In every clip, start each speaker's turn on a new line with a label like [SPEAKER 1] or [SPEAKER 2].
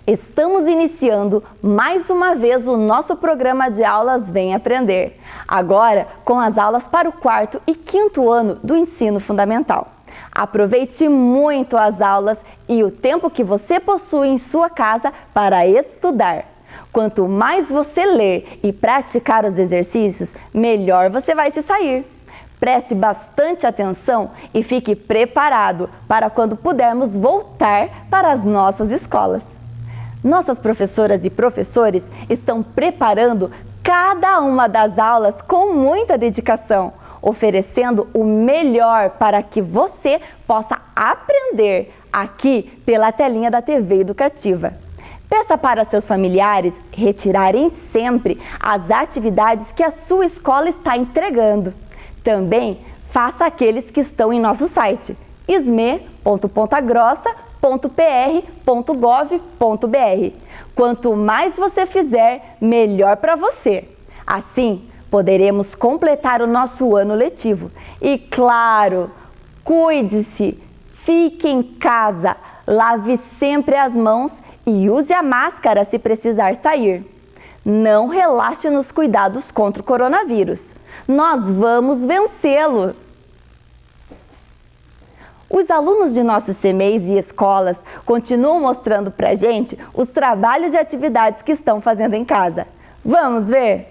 [SPEAKER 1] Estamos iniciando mais uma vez o nosso programa de aulas Vem Aprender, agora com as aulas para o 4º e 5º ano do ensino fundamental. Aproveite muito as aulas e o tempo que você possui em sua casa para estudar. Quanto mais você ler e praticar os exercícios, melhor você vai se sair. Preste bastante atenção e fique preparado para quando pudermos voltar para as nossas escolas. Nossas professoras e professores estão preparando cada uma das aulas com muita dedicação, oferecendo o melhor para que você possa aprender aqui pela telinha da TV Educativa. Peça para seus familiares retirarem sempre as atividades que a sua escola está entregando. Também faça aqueles que estão em nosso site sme.pontagrossa.pr.gov.br. Quanto mais você fizer, melhor para você. Assim, poderemos completar o nosso ano letivo. E claro, cuide-se, fique em casa, lave sempre as mãos e use a máscara se precisar sair. Não relaxe nos cuidados contra o coronavírus. Nós vamos vencê-lo! Os alunos de nossos CMEs e escolas continuam mostrando pra gente os trabalhos e atividades que estão fazendo em casa. Vamos ver?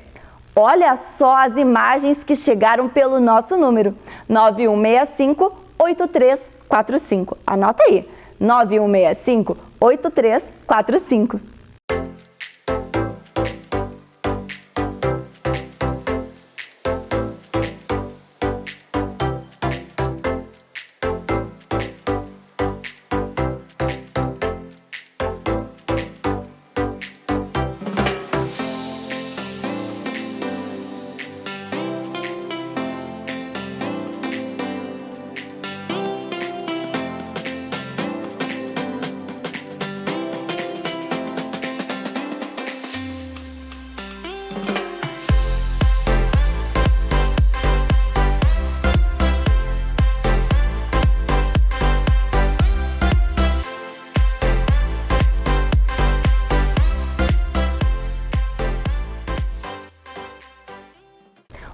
[SPEAKER 1] Olha só as imagens que chegaram pelo nosso número 9165-8345. Anota aí, 9165-8345.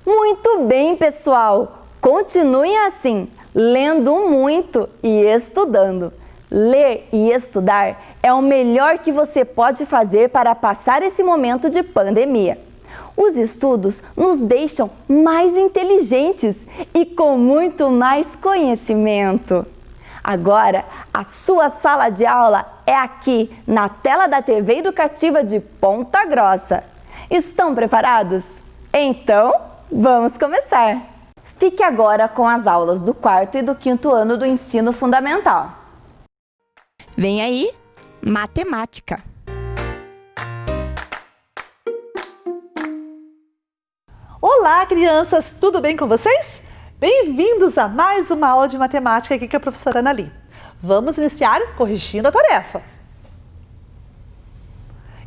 [SPEAKER 1] Muito bem, pessoal! Continuem assim, lendo muito e estudando. Ler e estudar é o melhor que você pode fazer para passar esse momento de pandemia. Os estudos nos deixam mais inteligentes e com muito mais conhecimento. Agora, a sua sala de aula é aqui na tela da TV Educativa de Ponta Grossa. Estão preparados? Então, vamos começar! Fique agora com as aulas do 4º e do 5º ano do ensino fundamental.
[SPEAKER 2] Vem aí, matemática!
[SPEAKER 3] Olá, crianças! Tudo bem com vocês? Bem-vindos a mais uma aula de matemática aqui com a professora Anali. Vamos iniciar corrigindo a tarefa.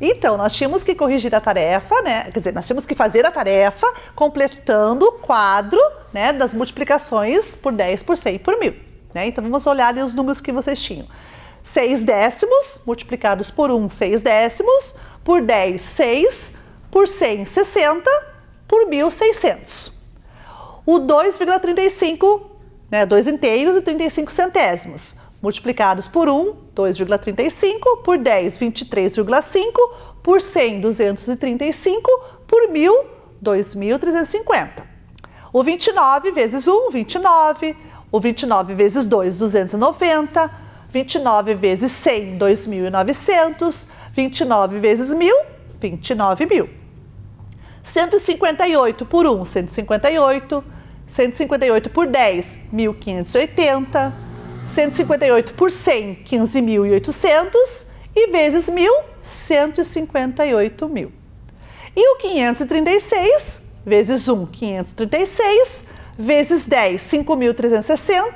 [SPEAKER 3] Então, nós tínhamos que corrigir a tarefa, né? Quer dizer, nós tínhamos que fazer a tarefa completando o quadro, né, das multiplicações por 10, por 100 e por 1000. Né? Então, vamos olhar ali os números que vocês tinham. 6 décimos multiplicados por 1, 6 décimos, por 10, 6, por 100, 60, por 1.600. O 2,35, né, 2 inteiros e 35 centésimos. Multiplicados por 1, 2,35, por 10, 23,5, por 100, 235, por 1000, 2.350. O 29 vezes 1, 29. O 29 vezes 2, 290. 29 vezes 100, 2.900. 29 vezes 1000, 29.000. 158 por 1, 158. 158 por 10, 1.580. 158 por 100, 15.800 e vezes 1000, 158.000. E o 536 vezes 1, 536, vezes 10, 5.360,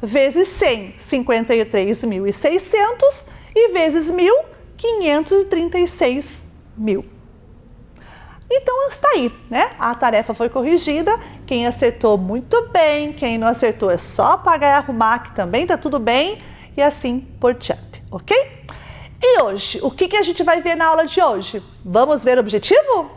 [SPEAKER 3] vezes 100, 53.600 e vezes 1000, 536.000. Então está aí, né? A tarefa foi corrigida, quem acertou muito bem, quem não acertou é só apagar e arrumar que também tá tudo bem e assim por diante, ok? E hoje, o que a gente vai ver na aula de hoje? Vamos ver o objetivo?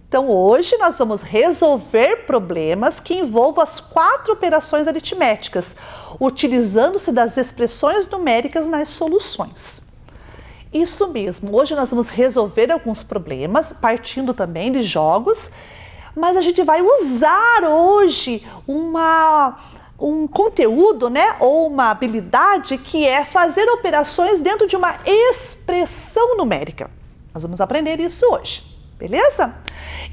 [SPEAKER 3] Então, hoje nós vamos resolver problemas que envolvam as 4 operações aritméticas, utilizando-se das expressões numéricas nas soluções. Isso mesmo, hoje nós vamos resolver alguns problemas, partindo também de jogos, mas a gente vai usar hoje um conteúdo, né, ou uma habilidade que é fazer operações dentro de uma expressão numérica. Nós vamos aprender isso hoje, beleza?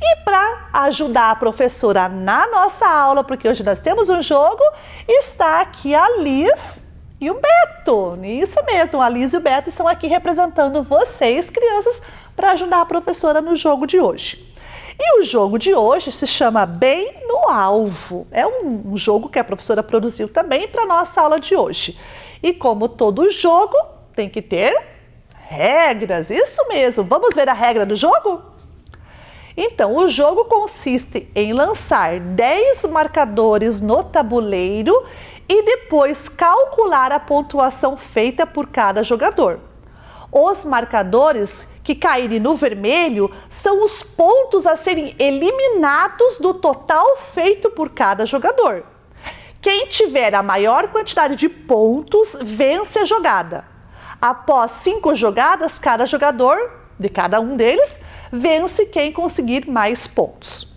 [SPEAKER 3] E para ajudar a professora na nossa aula, porque hoje nós temos um jogo, está aqui a Liz e o Beto. Isso mesmo, a Liz e o Beto estão aqui representando vocês, crianças, para ajudar a professora no jogo de hoje. E o jogo de hoje se chama Bem no Alvo. É um jogo que a professora produziu também para a nossa aula de hoje. E como todo jogo, tem que ter regras. Isso mesmo. Vamos ver a regra do jogo? Então, o jogo consiste em lançar 10 marcadores no tabuleiro e depois calcular a pontuação feita por cada jogador. Os marcadores que caírem no vermelho são os pontos a serem eliminados do total feito por cada jogador. Quem tiver a maior quantidade de pontos vence a jogada. Após 5 jogadas, cada jogador, de cada um deles, vence quem conseguir mais pontos.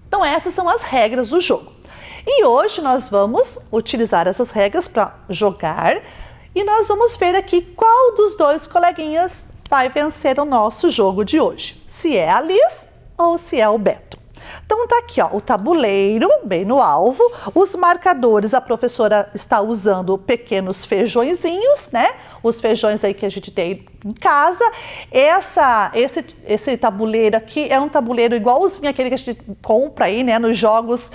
[SPEAKER 3] Então essas são as regras do jogo. E hoje nós vamos utilizar essas regras para jogar e nós vamos ver aqui qual dos 2 coleguinhas vai vencer o nosso jogo de hoje. Se é a Liz ou se é o Beto. Então tá aqui, ó, o tabuleiro bem no alvo, os marcadores, a professora está usando pequenos feijõezinhos, né? Os feijões aí que a gente tem em casa. Esse tabuleiro aqui é um tabuleiro igualzinho àquele que a gente compra aí, né? Nos jogos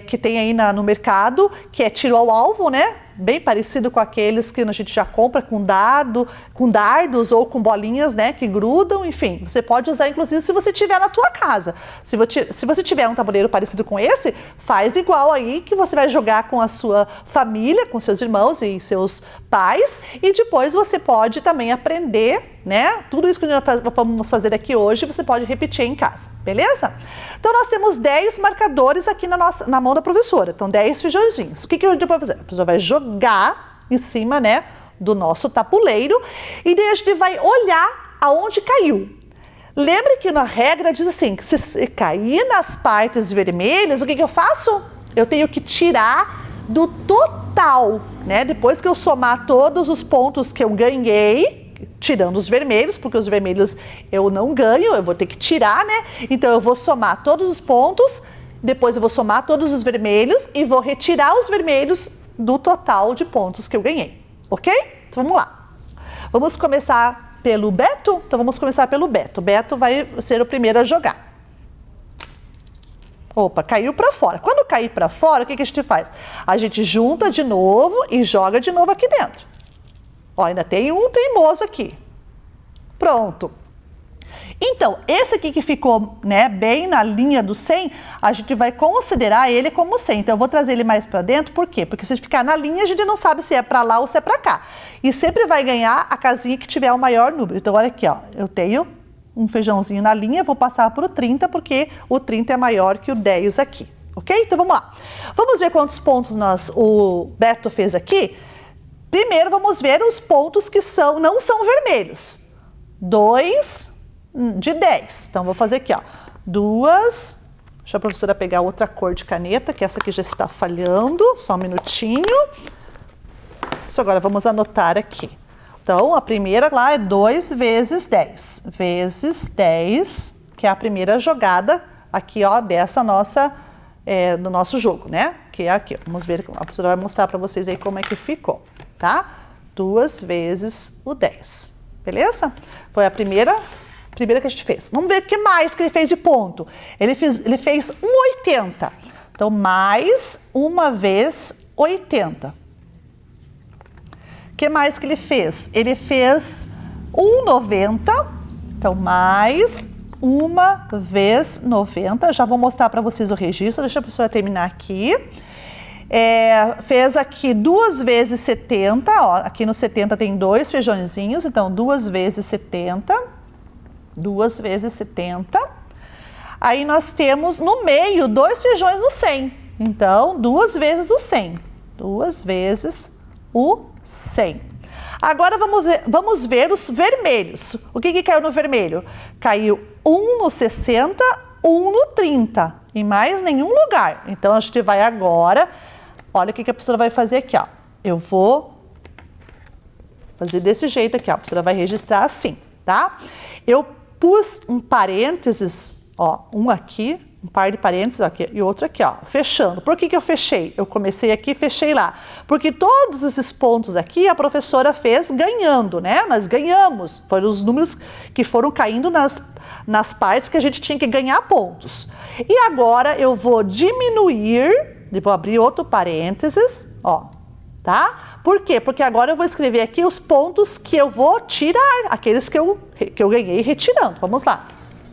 [SPEAKER 3] que tem aí no mercado, que é tiro ao alvo, né? Bem parecido com aqueles que a gente já compra com dardos ou com bolinhas, né, que grudam, enfim. Você pode usar, inclusive, se você tiver na tua casa. Se você tiver um tabuleiro parecido com esse, faz igual aí, que você vai jogar com a sua família, com seus irmãos e seus pais, e depois você pode também aprender, né? Tudo isso que nós vamos fazer aqui hoje, você pode repetir em casa, beleza? Então, nós temos 10 marcadores aqui na mão da professora. Então, 10 feijõezinhos. O que a gente vai fazer? A professora vai jogar em cima, né, do nosso tabuleiro e daí a gente vai olhar aonde caiu. Lembre que na regra diz assim, que se cair nas partes vermelhas, o que eu faço? Eu tenho que tirar do total, né? Depois que eu somar todos os pontos que eu ganhei, tirando os vermelhos, porque os vermelhos eu não ganho, eu vou ter que tirar, né? Então eu vou somar todos os pontos, depois eu vou somar todos os vermelhos e vou retirar os vermelhos do total de pontos que eu ganhei, ok? Então vamos lá. Vamos começar pelo Beto? Então vamos começar pelo Beto. O Beto vai ser o primeiro a jogar. Opa, caiu para fora. Quando cair para fora, o que a gente faz? A gente junta de novo e joga de novo aqui dentro. Ó, ainda tem um teimoso aqui. Pronto. Então, esse aqui que ficou, né, bem na linha do 100, a gente vai considerar ele como 100. Então, eu vou trazer ele mais para dentro, por quê? Porque se ficar na linha, a gente não sabe se é para lá ou se é para cá. E sempre vai ganhar a casinha que tiver o maior número. Então, olha aqui, ó, eu tenho um feijãozinho na linha, vou passar para o 30, porque o 30 é maior que o 10 aqui, ok? Então, vamos lá. Vamos ver quantos pontos o Beto fez aqui? Primeiro, vamos ver os pontos que não são vermelhos. 2 de 10. Então, vou fazer aqui, ó. 2. Deixa a professora pegar outra cor de caneta, que essa aqui já está falhando. Só um minutinho. Isso agora vamos anotar aqui. Então, a primeira lá é 2 vezes 10. Vezes 10, que é a primeira jogada aqui, ó, dessa nossa, do nosso jogo, né? Que é aqui. Vamos ver, a professora vai mostrar para vocês aí como é que ficou, tá? 2 vezes o 10. Beleza? Foi a primeira que a gente fez. Vamos ver o que mais que ele fez de ponto. Ele fez 1,80. Então, mais 1 vez 80. O que mais que ele fez? Ele fez 1,90. Então, mais 1 vezes 90. Já vou mostrar para vocês o registro. Deixa a professora terminar aqui. Fez aqui 2 vezes 70, ó, aqui no 70 tem 2 feijõezinhos, então 2 vezes 70, 2 vezes 70. Aí nós temos no meio 2 feijões no 100, então 2 vezes o 100, 2 vezes o 100. Agora vamos ver os vermelhos. O que caiu no vermelho? Caiu 1 no 60, 1 no 30, em mais nenhum lugar. Então a gente vai agora, olha o que a professora vai fazer aqui, ó. Eu vou fazer desse jeito aqui, ó. A professora vai registrar assim, tá? Eu pus um parênteses, ó, um aqui, um par de parênteses aqui e outro aqui, ó, fechando. Por que eu fechei? Eu comecei aqui e fechei lá. Porque todos esses pontos aqui a professora fez ganhando, né? Nós ganhamos. Foram os números que foram caindo nas partes que a gente tinha que ganhar pontos. E agora eu vou diminuir, vou abrir outro parênteses, ó, tá? Por quê? Porque agora eu vou escrever aqui os pontos que eu vou tirar, aqueles que eu ganhei retirando. Vamos lá.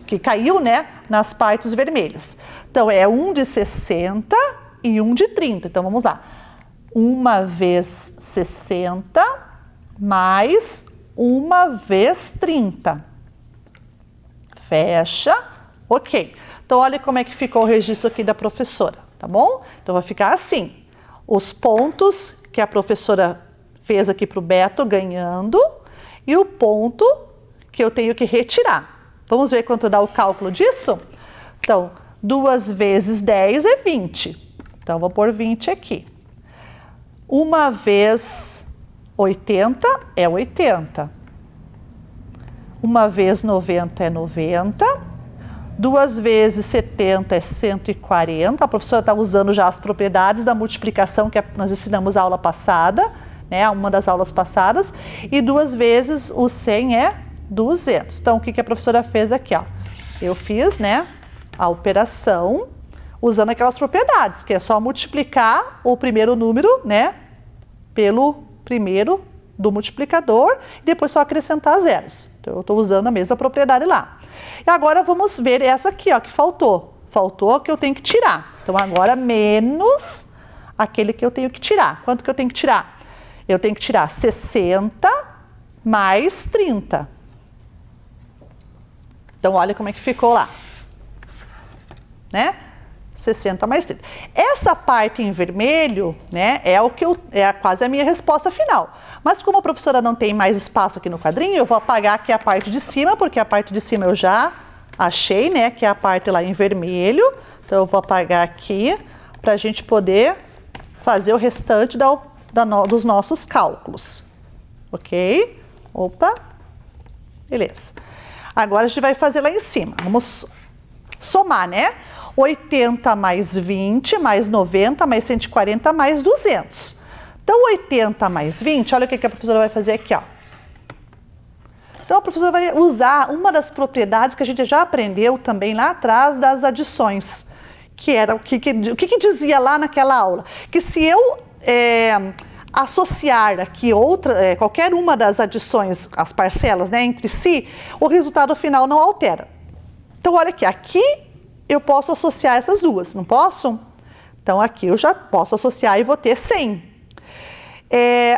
[SPEAKER 3] Que caiu, né, nas partes vermelhas. Então, é 1 de 60 e 1 de 30. Então, vamos lá. 1 vezes 60 mais 1 vezes 30. Fecha. Ok. Então, olha como é que ficou o registro aqui da professora, tá bom? Então, vai ficar assim. Os pontos que a professora fez aqui para o Beto ganhando e o ponto que eu tenho que retirar. Vamos ver quanto dá o cálculo disso? Então, 2 vezes 10 é 20. Então, vou pôr 20 aqui. 1 vezes 80 é 80. 1 vezes 90 é 90. 2 vezes 70 é 140. A professora está usando já as propriedades da multiplicação que nós ensinamos na aula passada, né? Uma das aulas passadas. E 2 vezes o 100 é 200. Então, o que a professora fez aqui, ó? Eu fiz, né, a operação usando aquelas propriedades, que é só multiplicar o primeiro número, né, pelo primeiro do multiplicador e depois só acrescentar zeros. Então, eu estou usando a mesma propriedade lá. E agora vamos ver essa aqui, ó, que faltou. Faltou que eu tenho que tirar. Então, agora menos aquele que eu tenho que tirar. Quanto que eu tenho que tirar? Eu tenho que tirar 60 mais 30. Então, olha como é que ficou lá, né? 60 mais 30. Essa parte em vermelho, né, é quase a minha resposta final. Mas como a professora não tem mais espaço aqui no quadrinho, eu vou apagar aqui a parte de cima, porque a parte de cima eu já achei, né, que é a parte lá em vermelho. Então, eu vou apagar aqui para a gente poder fazer o restante dos nossos cálculos. Ok? Opa! Beleza. Agora a gente vai fazer lá em cima. Vamos somar, né? 80 mais 20, mais 90, mais 140, mais 200. Então, 80 mais 20, olha o que a professora vai fazer aqui, ó. Então, a professora vai usar uma das propriedades que a gente já aprendeu também lá atrás das adições. Que era o que dizia lá naquela aula? Que se eu associar aqui qualquer uma das adições, as parcelas, né, entre si, o resultado final não altera. Então, olha aqui eu posso associar essas duas, não posso? Então, aqui eu já posso associar e vou ter 100.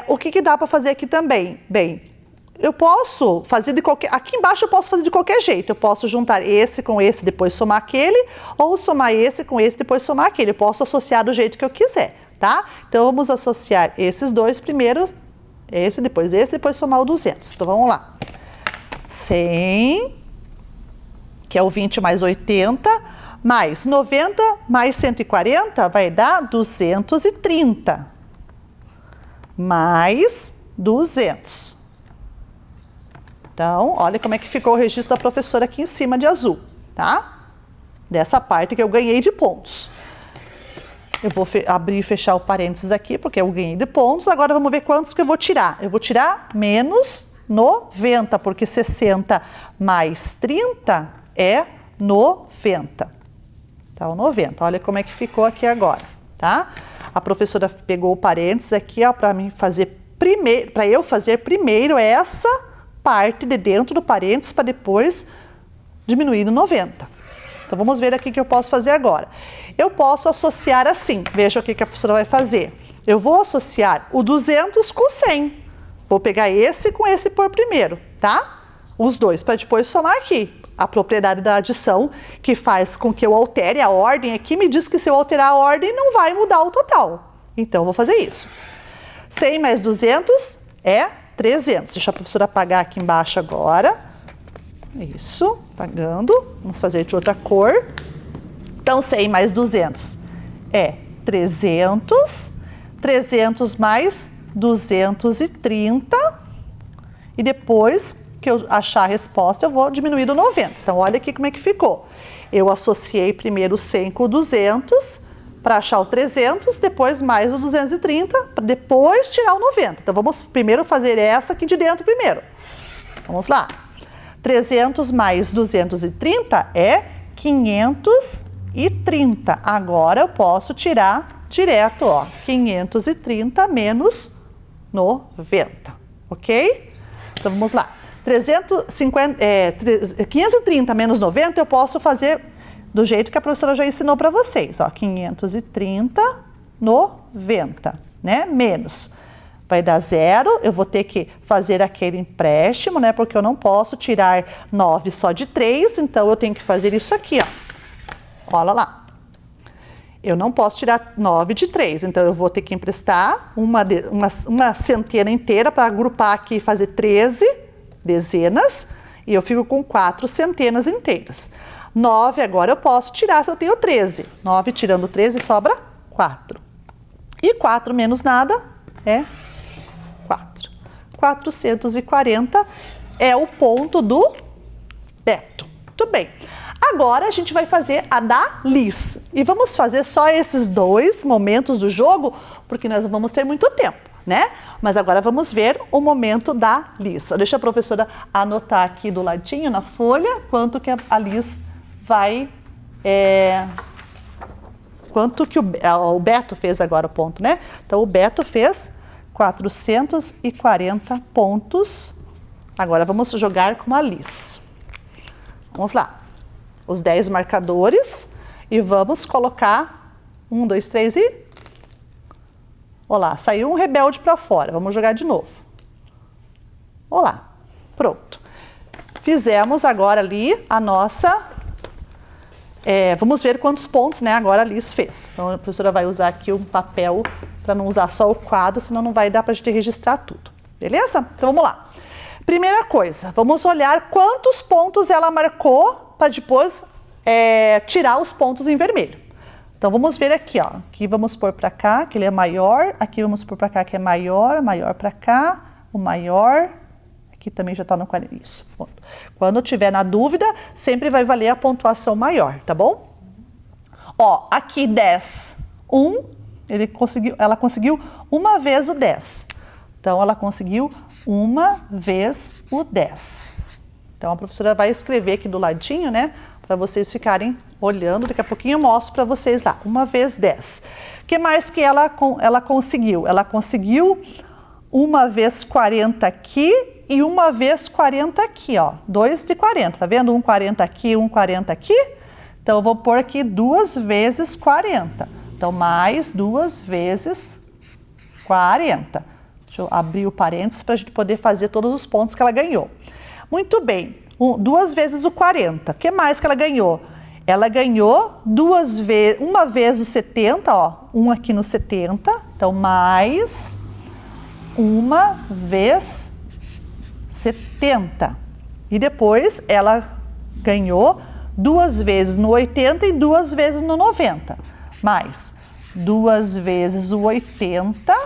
[SPEAKER 3] O que dá para fazer aqui também? Bem, eu posso fazer aqui embaixo eu posso fazer de qualquer jeito. Eu posso juntar esse com esse, depois somar aquele, ou somar esse com esse, depois somar aquele. Eu posso associar do jeito que eu quiser. Tá? Então, vamos associar esses dois primeiro, esse, depois somar o 200. Então, vamos lá. 100, que é o 20 mais 80, mais 90 mais 140 vai dar 230. Mais 200. Então, olha como é que ficou o registro da professora aqui em cima de azul, tá? Dessa parte que eu ganhei de pontos. Eu vou abrir e fechar o parênteses aqui, porque eu ganhei de pontos. Agora, vamos ver quantos que eu vou tirar. Eu vou tirar menos 90, porque 60 mais 30 é 90. Então, 90. Olha como é que ficou aqui agora, tá? A professora pegou o parênteses aqui, ó, para eu fazer primeiro essa parte de dentro do parênteses, para depois diminuir no 90. Então, vamos ver aqui o que eu posso fazer agora. Eu posso associar assim. Veja o que a professora vai fazer. Eu vou associar o 200 com o 100. Vou pegar esse com esse por primeiro, tá? Os dois, para depois somar aqui. A propriedade da adição, que faz com que eu altere a ordem aqui, me diz que se eu alterar a ordem, não vai mudar o total. Então, eu vou fazer isso. 100 mais 200 é 300. Deixa a professora apagar aqui embaixo agora. Isso, apagando. Vamos fazer de outra cor. Então, 100 mais 200 é 300. 300 mais 230. E depois que eu achar a resposta, eu vou diminuir do 90. Então, olha aqui como é que ficou. Eu associei primeiro o 100 com o 200 para achar o 300, depois mais o 230, para depois tirar o 90. Então, vamos primeiro fazer essa aqui de dentro primeiro. Vamos lá. 300 mais 230 é 530. Agora, eu posso tirar direto, ó, 530 menos 90, ok? Então, vamos lá. 530 menos 90 eu posso fazer do jeito que a professora já ensinou para vocês. Ó, 530, 90, né? Menos. Vai dar 0, eu vou ter que fazer aquele empréstimo, né? Porque eu não posso tirar 9 só de 3, então eu tenho que fazer isso aqui, ó. Olha lá. Eu não posso tirar 9 de 3, então eu vou ter que emprestar uma centena inteira para agrupar aqui e fazer 13 dezenas, e eu fico com 4 centenas inteiras. 9 agora eu posso tirar se eu tenho 13. 9 tirando 13 sobra 4. E 4 menos nada é 4. 440 é o ponto do Beto. Muito bem. Agora a gente vai fazer a da Liz. E vamos fazer só esses dois momentos do jogo, porque nós não vamos ter muito tempo, né? Mas agora vamos ver o momento da Liz. Deixa a professora anotar aqui do ladinho na folha quanto que a Liz vai... quanto que o Beto fez agora o ponto, né? Então, o Beto fez 440 pontos. Agora, vamos jogar com a Liz. Vamos lá. Os 10 marcadores e vamos colocar 1, 2, 3 e... Olá, saiu um rebelde para fora. Vamos jogar de novo. Olá, pronto. Fizemos agora ali a nossa... vamos ver quantos pontos, né, agora a Liz fez. Então, a professora vai usar aqui um papel para não usar só o quadro, senão não vai dar para a gente registrar tudo. Beleza? Então, vamos lá. Primeira coisa, vamos olhar quantos pontos ela marcou para depois tirar os pontos em vermelho. Então, vamos ver aqui, ó. Aqui vamos pôr para cá, que ele é maior. Aqui vamos pôr para cá, que é maior. Maior para cá, o maior. Aqui também já está no quadro. Isso. Quando tiver na dúvida, sempre vai valer a pontuação maior, tá bom? Ó, aqui 10, 1. Ela conseguiu uma vez o 10. Então, ela conseguiu uma vez o 10. Então, a professora vai escrever aqui do ladinho, né? Para vocês ficarem olhando. Daqui a pouquinho eu mostro para vocês lá. Uma vez 10. O que mais que ela conseguiu? Ela conseguiu uma vez 40 aqui e uma vez 40 aqui, ó. 2 de 40. Tá vendo? Um 40 aqui, um 40 aqui. Então, eu vou pôr aqui 2 vezes 40. Então, mais 2 vezes 40. Deixa eu abrir o parênteses para a gente poder fazer todos os pontos que ela ganhou. Muito bem. 2 vezes o 40. O que mais que ela ganhou? Ela ganhou uma vez o 70, ó. Um aqui no 70. Então, mais uma vez 70. E depois ela ganhou 2 vezes no 80 e 2 vezes no 90. Mais 2 vezes o 80,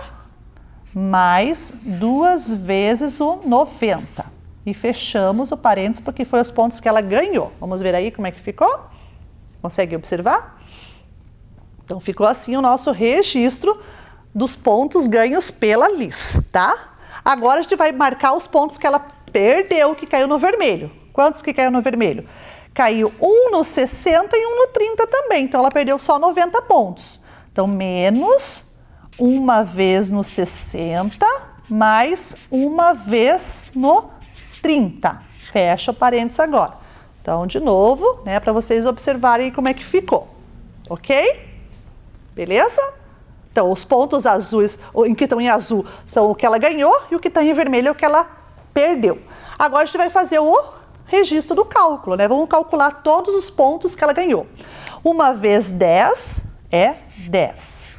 [SPEAKER 3] mais 2 vezes o 90. E fechamos o parênteses porque foi os pontos que ela ganhou. Vamos ver aí como é que ficou? Consegue observar? Então, ficou assim o nosso registro dos pontos ganhos pela Liz, tá? Agora, a gente vai marcar os pontos que ela perdeu, que caiu no vermelho. Quantos que caiu no vermelho? Caiu um no 60 e um no 30 também. Então, ela perdeu só 90 pontos. Então, menos uma vez no 60, mais uma vez no 30. Fecha o parênteses agora. Então, de novo, né, para vocês observarem como é que ficou, ok? Beleza? Então, os pontos azuis, em que estão em azul, são o que ela ganhou e o que está em vermelho é o que ela perdeu. Agora a gente vai fazer o registro do cálculo, né? Vamos calcular todos os pontos que ela ganhou. 1 vezes 10 é 10.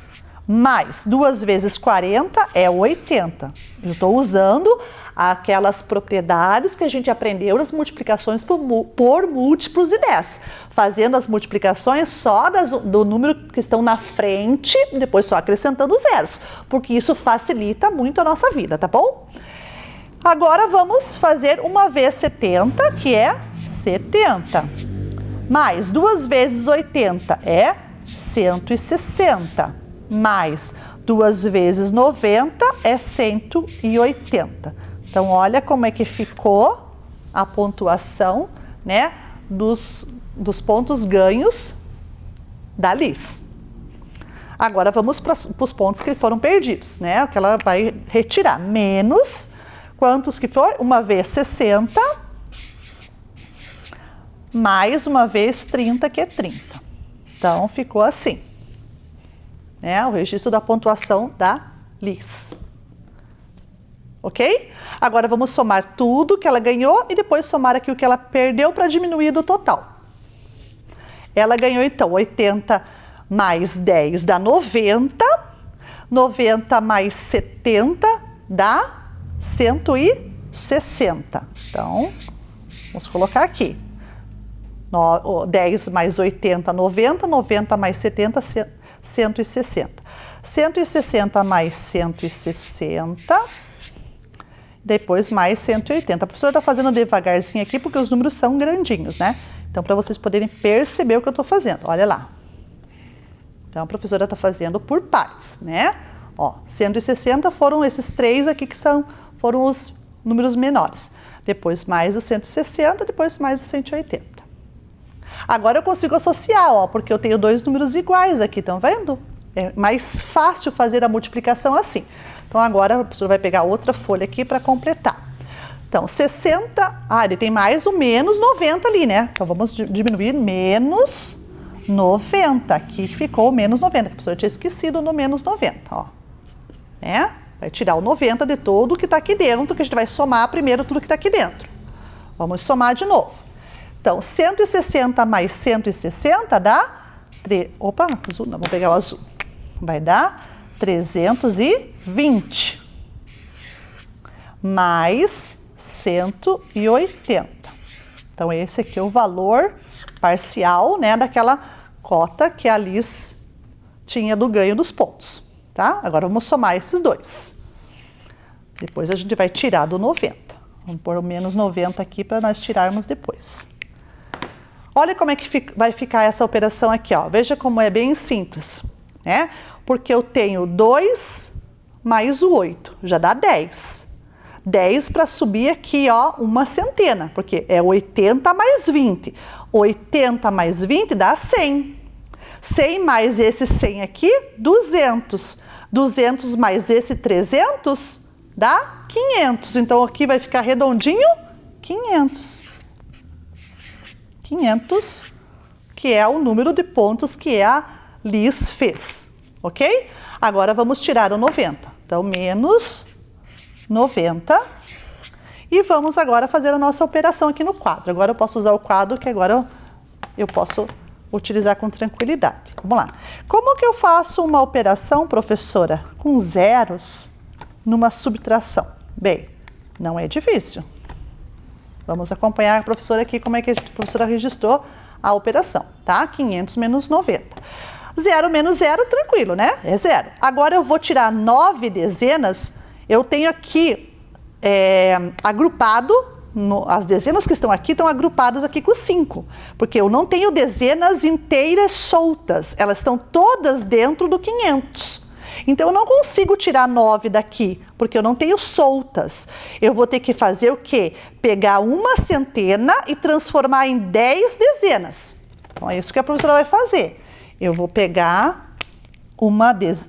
[SPEAKER 3] Mais 2 vezes 40 é 80. Eu estou usando aquelas propriedades que a gente aprendeu nas multiplicações por múltiplos de 10. Fazendo as multiplicações só do número que estão na frente, depois só acrescentando os zeros, porque isso facilita muito a nossa vida, tá bom? Agora vamos fazer 1 vezes 70, que é 70. Mais 2 vezes 80 é 160. Mais 2 vezes 90 é 180. Então, olha como é que ficou a pontuação, né, dos pontos ganhos da Liz. Agora, vamos para os pontos que foram perdidos, né, o que ela vai retirar. Menos, quantos que foi? 1 vez 60, mais 1 vez 30, que é 30. Então, ficou assim, né, o registro da pontuação da Liz. Ok? Agora vamos somar tudo que ela ganhou e depois somar aqui o que ela perdeu para diminuir do total. Ela ganhou então 80 mais 10 dá 90, 90 mais 70 dá 160. Então, vamos colocar aqui. 10 mais 80, 90, 90 mais 70, 160. 160 mais 160... depois mais 180. A professora está fazendo devagarzinho aqui porque os números são grandinhos, né? Então, para vocês poderem perceber o que eu estou fazendo, olha lá. Então, a professora está fazendo por partes, né? Ó, 160 foram esses 3 aqui que foram os números menores. Depois mais os 160, depois mais os 180. Agora eu consigo associar, ó, porque eu tenho 2 números iguais aqui, estão vendo? É mais fácil fazer a multiplicação assim. Então, agora a professora vai pegar outra folha aqui para completar. Então, 60... ele tem mais o menos 90 ali, né? Então, vamos diminuir menos 90. Aqui ficou o menos 90, que a professora tinha esquecido no menos 90, ó. Né? Vai tirar o 90 de tudo que está aqui dentro, que a gente vai somar primeiro tudo que está aqui dentro. Vamos somar de novo. Então, 160 mais 160 dá... Opa, azul, não, vou pegar o azul. Vai dar 320 mais 180. Então, esse aqui é o valor parcial, né, daquela cota que a Liz tinha do ganho dos pontos, tá? Agora, vamos somar esses dois. Depois, a gente vai tirar do 90. Vamos pôr o menos 90 aqui para nós tirarmos depois. Olha como é que vai ficar essa operação aqui, ó. Veja como é bem simples, né? Porque eu tenho 2 mais o 8, já dá 10. 10 para subir aqui, ó, uma centena, porque é 80 mais 20. 80 mais 20 dá 100. 100 mais esse 100 aqui, 200. 200 mais esse 300 dá 500. Então, aqui vai ficar redondinho, 500. 500, que é o número de pontos que a Liz fez, ok? Agora vamos tirar o 90. Então, menos 90. E vamos agora fazer a nossa operação aqui no quadro. Agora eu posso usar o quadro, que agora eu posso utilizar com tranquilidade. Vamos lá. Como que eu faço uma operação, professora, com zeros numa subtração? Bem, não é difícil. Vamos acompanhar a professora aqui, como é que a professora registrou a operação, tá? 500 menos 90. 0 menos 0, tranquilo, né? É 0. Agora eu vou tirar 9 dezenas, eu tenho aqui agrupado, as dezenas que estão aqui agrupadas aqui com 5, porque eu não tenho dezenas inteiras soltas, elas estão todas dentro do 500. Então, eu não consigo tirar 9 daqui, porque eu não tenho soltas. Eu vou ter que fazer o quê? Pegar uma centena e transformar em 10 dezenas. Então, é isso que a professora vai fazer. Eu vou pegar uma das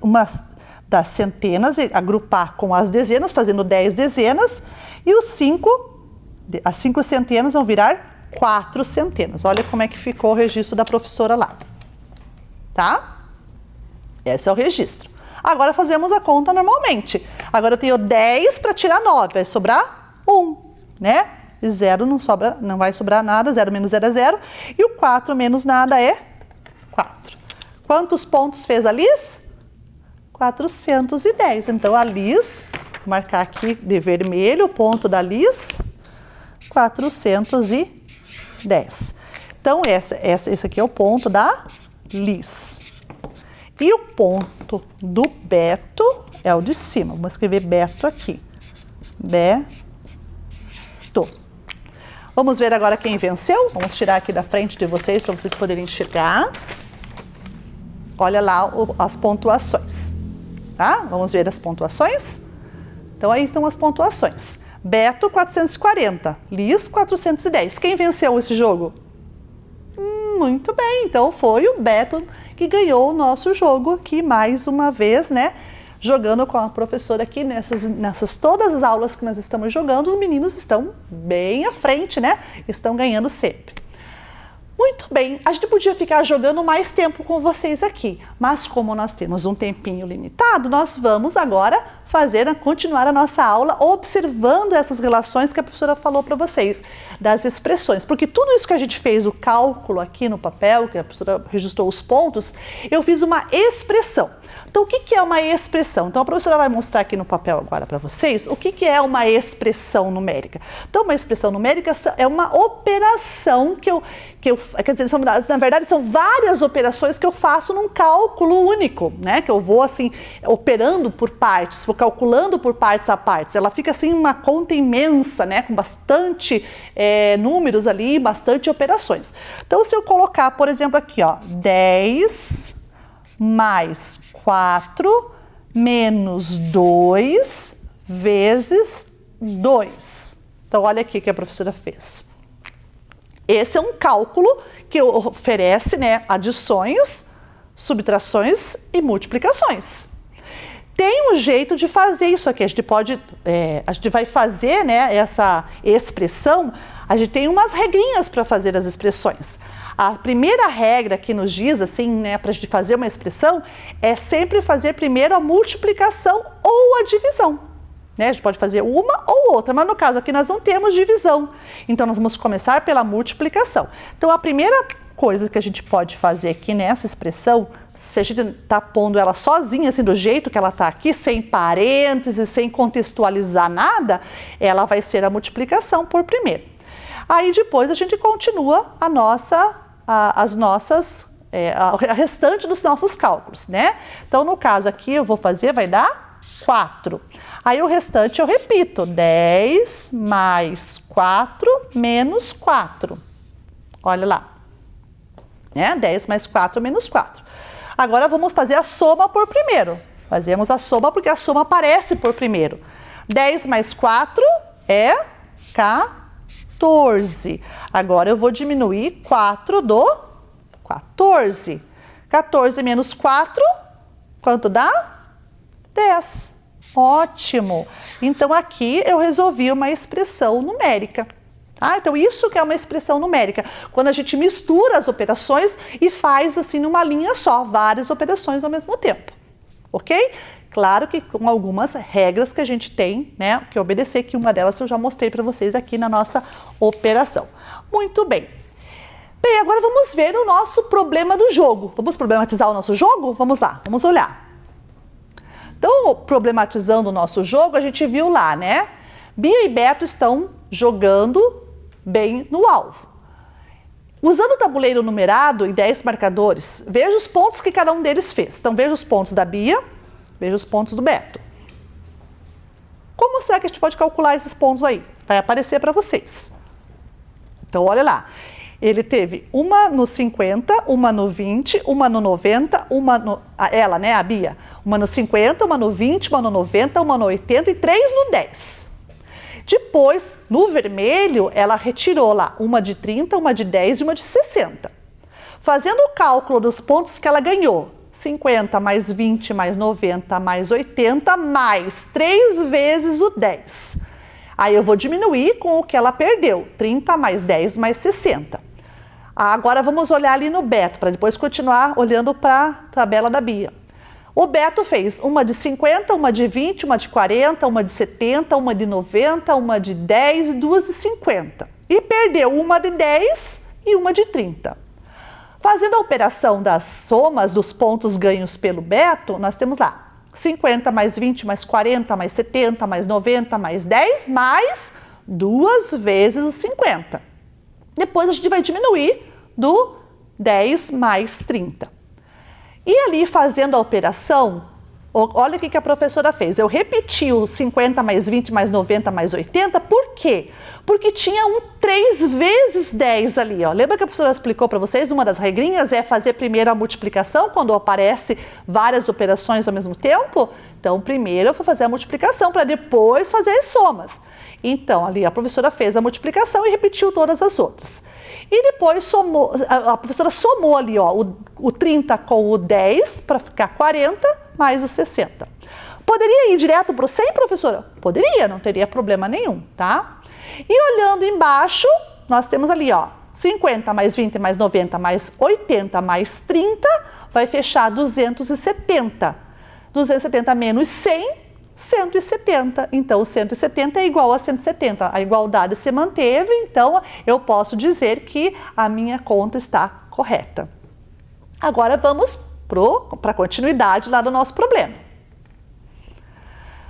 [SPEAKER 3] centenas e agrupar com as dezenas, fazendo 10 dezenas, e as 5 centenas vão virar 4 centenas. Olha como é que ficou o registro da professora lá. Tá? Esse é o registro. Agora fazemos a conta normalmente. Agora eu tenho 10 para tirar 9, vai sobrar 1, né? E 0 não vai sobrar nada, 0 menos 0 é 0. E o 4 menos nada é 4. Quantos pontos fez a Liz? 410. Então a Liz, vou marcar aqui de vermelho o ponto da Liz, 410. Então esse aqui é o ponto da Liz. E o ponto do Beto é o de cima. Vamos escrever Beto aqui. Beto. Vamos ver agora quem venceu. Vamos tirar aqui da frente de vocês para vocês poderem enxergar. Olha lá as pontuações. Tá? Vamos ver as pontuações. Então aí estão as pontuações. Beto 440, Liz 410. Quem venceu esse jogo? Muito bem, então foi o Beto que ganhou o nosso jogo aqui mais uma vez, né? Jogando com a professora aqui nessas todas as aulas que nós estamos jogando, os meninos estão bem à frente, né? Estão ganhando sempre. Muito bem, a gente podia ficar jogando mais tempo com vocês aqui, mas como nós temos um tempinho limitado, nós vamos agora continuar a nossa aula observando essas relações que a professora falou para vocês, das expressões, porque tudo isso que a gente fez, o cálculo aqui no papel, que a professora registrou os pontos, eu fiz uma expressão. Então, o que é uma expressão? Então, a professora vai mostrar aqui no papel agora para vocês o que é uma expressão numérica. Então, uma expressão numérica é uma operação quer dizer, na verdade, são várias operações que eu faço num cálculo único, né? Que eu vou, assim, operando por partes, vou calculando por partes a partes. Ela fica, assim, uma conta imensa, né? Com bastante números ali, bastante operações. Então, se eu colocar, por exemplo, aqui, ó, 10 mais 4 menos 2 vezes 2. Então, olha aqui o que a professora fez. Esse é um cálculo que oferece, né, adições, subtrações e multiplicações. Tem um jeito de fazer isso aqui. A gente vai fazer, né, essa expressão, a gente tem umas regrinhas para fazer as expressões. A primeira regra que nos diz, assim, né, para a gente fazer uma expressão, é sempre fazer primeiro a multiplicação ou a divisão. Né? A gente pode fazer uma ou outra, mas no caso aqui nós não temos divisão. Então nós vamos começar pela multiplicação. Então a primeira coisa que a gente pode fazer aqui nessa expressão, se a gente está pondo ela sozinha, assim, do jeito que ela está aqui, sem parênteses, sem contextualizar nada, ela vai ser a multiplicação por primeiro. Aí depois a gente continua a restante dos nossos cálculos, né? Então no caso aqui eu vou fazer, vai dar 4. Aí o restante eu repito, 10 mais 4 menos 4. Olha lá, né? 10 mais 4 menos 4. Agora vamos fazer a soma por primeiro. Fazemos a soma porque a soma aparece por primeiro. 10 mais 4 é 14. Agora eu vou diminuir 4 do 14. 14 menos 4, quanto dá? 10. Ótimo! Então aqui eu resolvi uma expressão numérica. Então isso que é uma expressão numérica, quando a gente mistura as operações e faz assim numa linha só, várias operações ao mesmo tempo. Ok? Claro que com algumas regras que a gente tem, né, que obedecer, que uma delas eu já mostrei para vocês aqui na nossa operação. Muito bem. Bem, agora vamos ver o nosso problema do jogo. Vamos problematizar o nosso jogo? Vamos lá, vamos olhar. Então, problematizando o nosso jogo, a gente viu lá, né? Bia e Beto estão jogando bem no alvo. Usando o tabuleiro numerado e 10 marcadores, veja os pontos que cada um deles fez. Então, veja os pontos da Bia, veja os pontos do Beto. Como será que a gente pode calcular esses pontos aí? Vai aparecer para vocês. Então, olha lá. Ele teve uma no 50, uma no 20, uma no 90, ela, né, a Bia, uma no 50, uma no 20, uma no 90, uma no 80 e 3 no 10. Depois, no vermelho, ela retirou lá uma de 30, uma de 10 e uma de 60. Fazendo o cálculo dos pontos que ela ganhou, 50 mais 20 mais 90 mais 80 mais 3 vezes o 10. Aí eu vou diminuir com o que ela perdeu, 30 mais 10 mais 60. Agora vamos olhar ali no Beto, para depois continuar olhando para a tabela da Bia. O Beto fez uma de 50, uma de 20, uma de 40, uma de 70, uma de 90, uma de 10 e duas de 50. E perdeu uma de 10 e uma de 30. Fazendo a operação das somas dos pontos ganhos pelo Beto, nós temos lá 50 mais 20 mais 40 mais 70 mais 90 mais 10 mais 2 vezes os 50. Depois a gente vai diminuir do 10 mais 30. E ali fazendo a operação, olha o que a professora fez. Eu repeti o 50 mais 20 mais 90 mais 80, por quê? Porque tinha um 3 vezes 10 ali, ó. Lembra que a professora explicou para vocês? Uma das regrinhas é fazer primeiro a multiplicação quando aparece várias operações ao mesmo tempo. Então, primeiro eu vou fazer a multiplicação para depois fazer as somas. Então, ali a professora fez a multiplicação e repetiu todas as outras. E depois somou, a professora somou ali, ó, o 30 com o 10 para ficar 40 mais o 60. Poderia ir direto para o 100, professora? Poderia, não teria problema nenhum, tá? E olhando embaixo, nós temos ali, ó, 50 mais 20 mais 90 mais 80 mais 30 vai fechar 270. 270 menos 100, 170. Então, 170 é igual a 170. A igualdade se manteve, então eu posso dizer que a minha conta está correta. Agora vamos para a continuidade lá do nosso problema.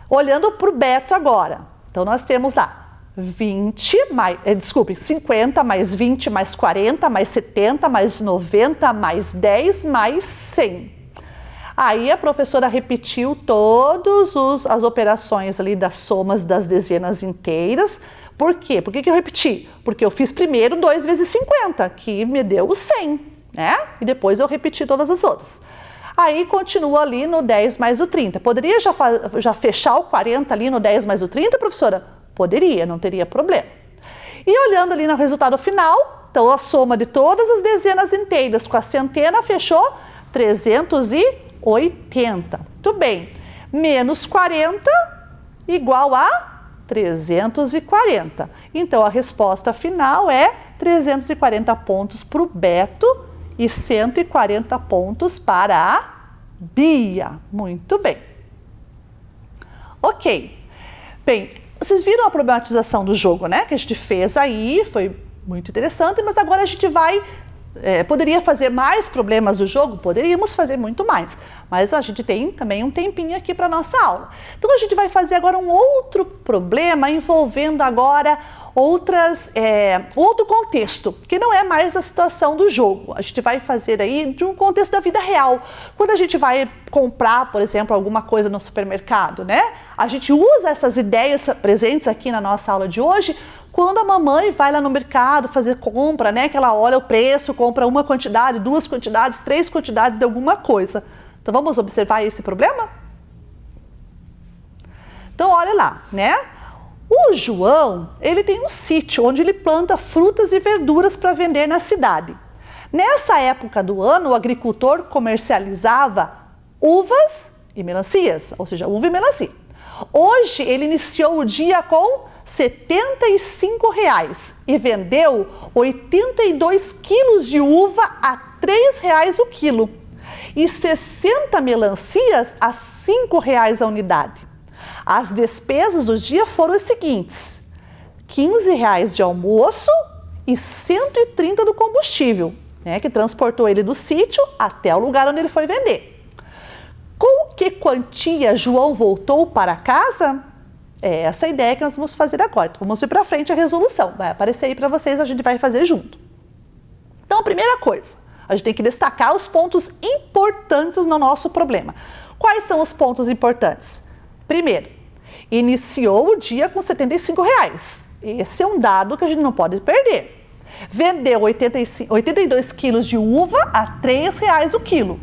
[SPEAKER 3] Olhando para o Beto agora. Então, nós temos lá 50 mais 20 mais 40 mais 70 mais 90 mais 10 mais 100. Aí a professora repetiu todas as operações ali das somas das dezenas inteiras. Por quê? Por que eu repeti? Porque eu fiz primeiro 2 vezes 50, que me deu o 100, né? E depois eu repeti todas as outras. Aí continua ali no 10 mais o 30. Poderia já fechar o 40 ali no 10 mais o 30, professora? Poderia, não teria problema. E olhando ali no resultado final, então a soma de todas as dezenas inteiras com a centena fechou 380. Muito bem. Menos 40 igual a 340. Então, a resposta final é 340 pontos para o Beto e 140 pontos para a Bia. Muito bem. Ok. Bem, vocês viram a problematização do jogo, né? Que a gente fez aí, foi muito interessante, mas agora a gente vai... poderia fazer mais problemas do jogo? Poderíamos fazer muito mais, mas a gente tem também um tempinho aqui para nossa aula. Então a gente vai fazer agora um outro problema envolvendo agora outro contexto, que não é mais a situação do jogo. A gente vai fazer aí de um contexto da vida real. Quando a gente vai comprar, por exemplo, alguma coisa no supermercado, né? A gente usa essas ideias presentes aqui na nossa aula de hoje quando a mamãe vai lá no mercado fazer compra, né? Que ela olha o preço, compra uma quantidade, 2 quantidades, 3 quantidades de alguma coisa. Então vamos observar esse problema? Então olha lá, né? O João, ele tem um sítio onde ele planta frutas e verduras para vender na cidade. Nessa época do ano, o agricultor comercializava uvas e melancias, ou seja, uva e melancia. Hoje ele iniciou o dia com R$ 75 e vendeu 82 quilos de uva a R$ 3 o quilo e 60 melancias a R$ 5 a unidade. As despesas do dia foram as seguintes: R$ 15 de almoço e 130 do combustível, né, que transportou ele do sítio até o lugar onde ele foi vender. Com que quantia João voltou para casa? É essa a ideia que nós vamos fazer agora. Então, vamos ir para frente a resolução. Vai aparecer aí para vocês, a gente vai fazer junto. Então, a primeira coisa, a gente tem que destacar os pontos importantes no nosso problema. Quais são os pontos importantes? Primeiro, iniciou o dia com R$ 75. Esse é um dado que a gente não pode perder. Vendeu 82 quilos de uva a R$ 3 o quilo.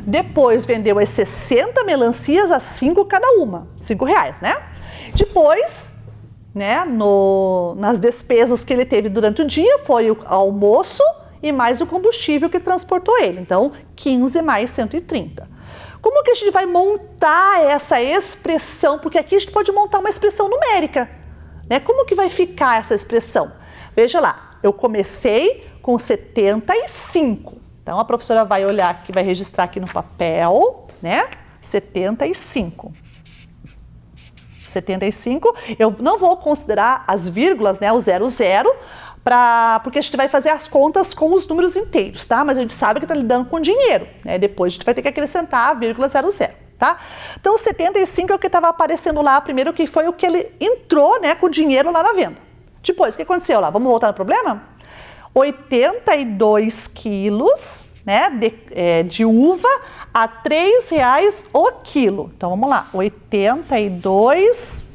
[SPEAKER 3] Depois vendeu as 60 melancias a 5 cada uma. R$ 5, né? Depois, né, nas despesas que ele teve durante o dia, foi o almoço e mais o combustível que transportou ele. Então, 15 mais 130. Como que a gente vai montar essa expressão? Porque aqui a gente pode montar uma expressão numérica. né? Como que vai ficar essa expressão? Veja lá, eu comecei com 75. Então, a professora vai olhar aqui, vai registrar aqui no papel, né? 75. 75, eu não vou considerar as vírgulas, né? O 00, porque a gente vai fazer as contas com os números inteiros, tá? Mas a gente sabe que está lidando com dinheiro, né? Depois a gente vai ter que acrescentar a vírgula 00, tá? Então, 75 é o que estava aparecendo lá primeiro, que foi o que ele entrou, né, com o dinheiro lá na venda. Depois, o que aconteceu lá? Vamos voltar no problema? 82 quilos, né, de uva a R$3 o quilo. Então, vamos lá. 82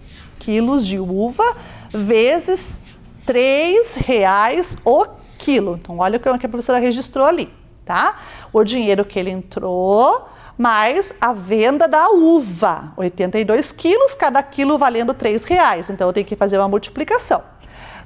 [SPEAKER 3] quilos de uva vezes R$3 o quilo. Então, olha o que a professora registrou ali, tá? O dinheiro que ele entrou, mais a venda da uva. 82 quilos, cada quilo valendo R$3. Então, eu tenho que fazer uma multiplicação.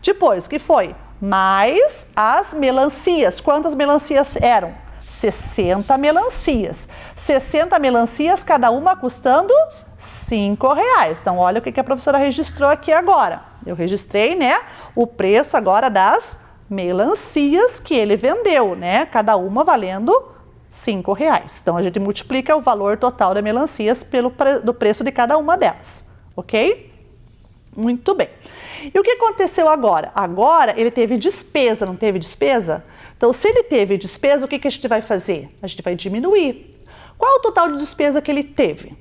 [SPEAKER 3] Depois, o que foi? Mais as melancias. Quantas melancias eram? 60 melancias. 60 melancias, cada uma custando R$5. Então, olha o que a professora registrou aqui agora. Eu registrei, né, o preço agora das melancias que ele vendeu, né? Cada uma valendo R$5. Então, a gente multiplica o valor total das melancias do preço de cada uma delas, ok? Muito bem. E o que aconteceu agora? Agora ele teve despesa, não teve despesa? Então, se ele teve despesa, o que a gente vai fazer? A gente vai diminuir. Qual o total de despesa que ele teve?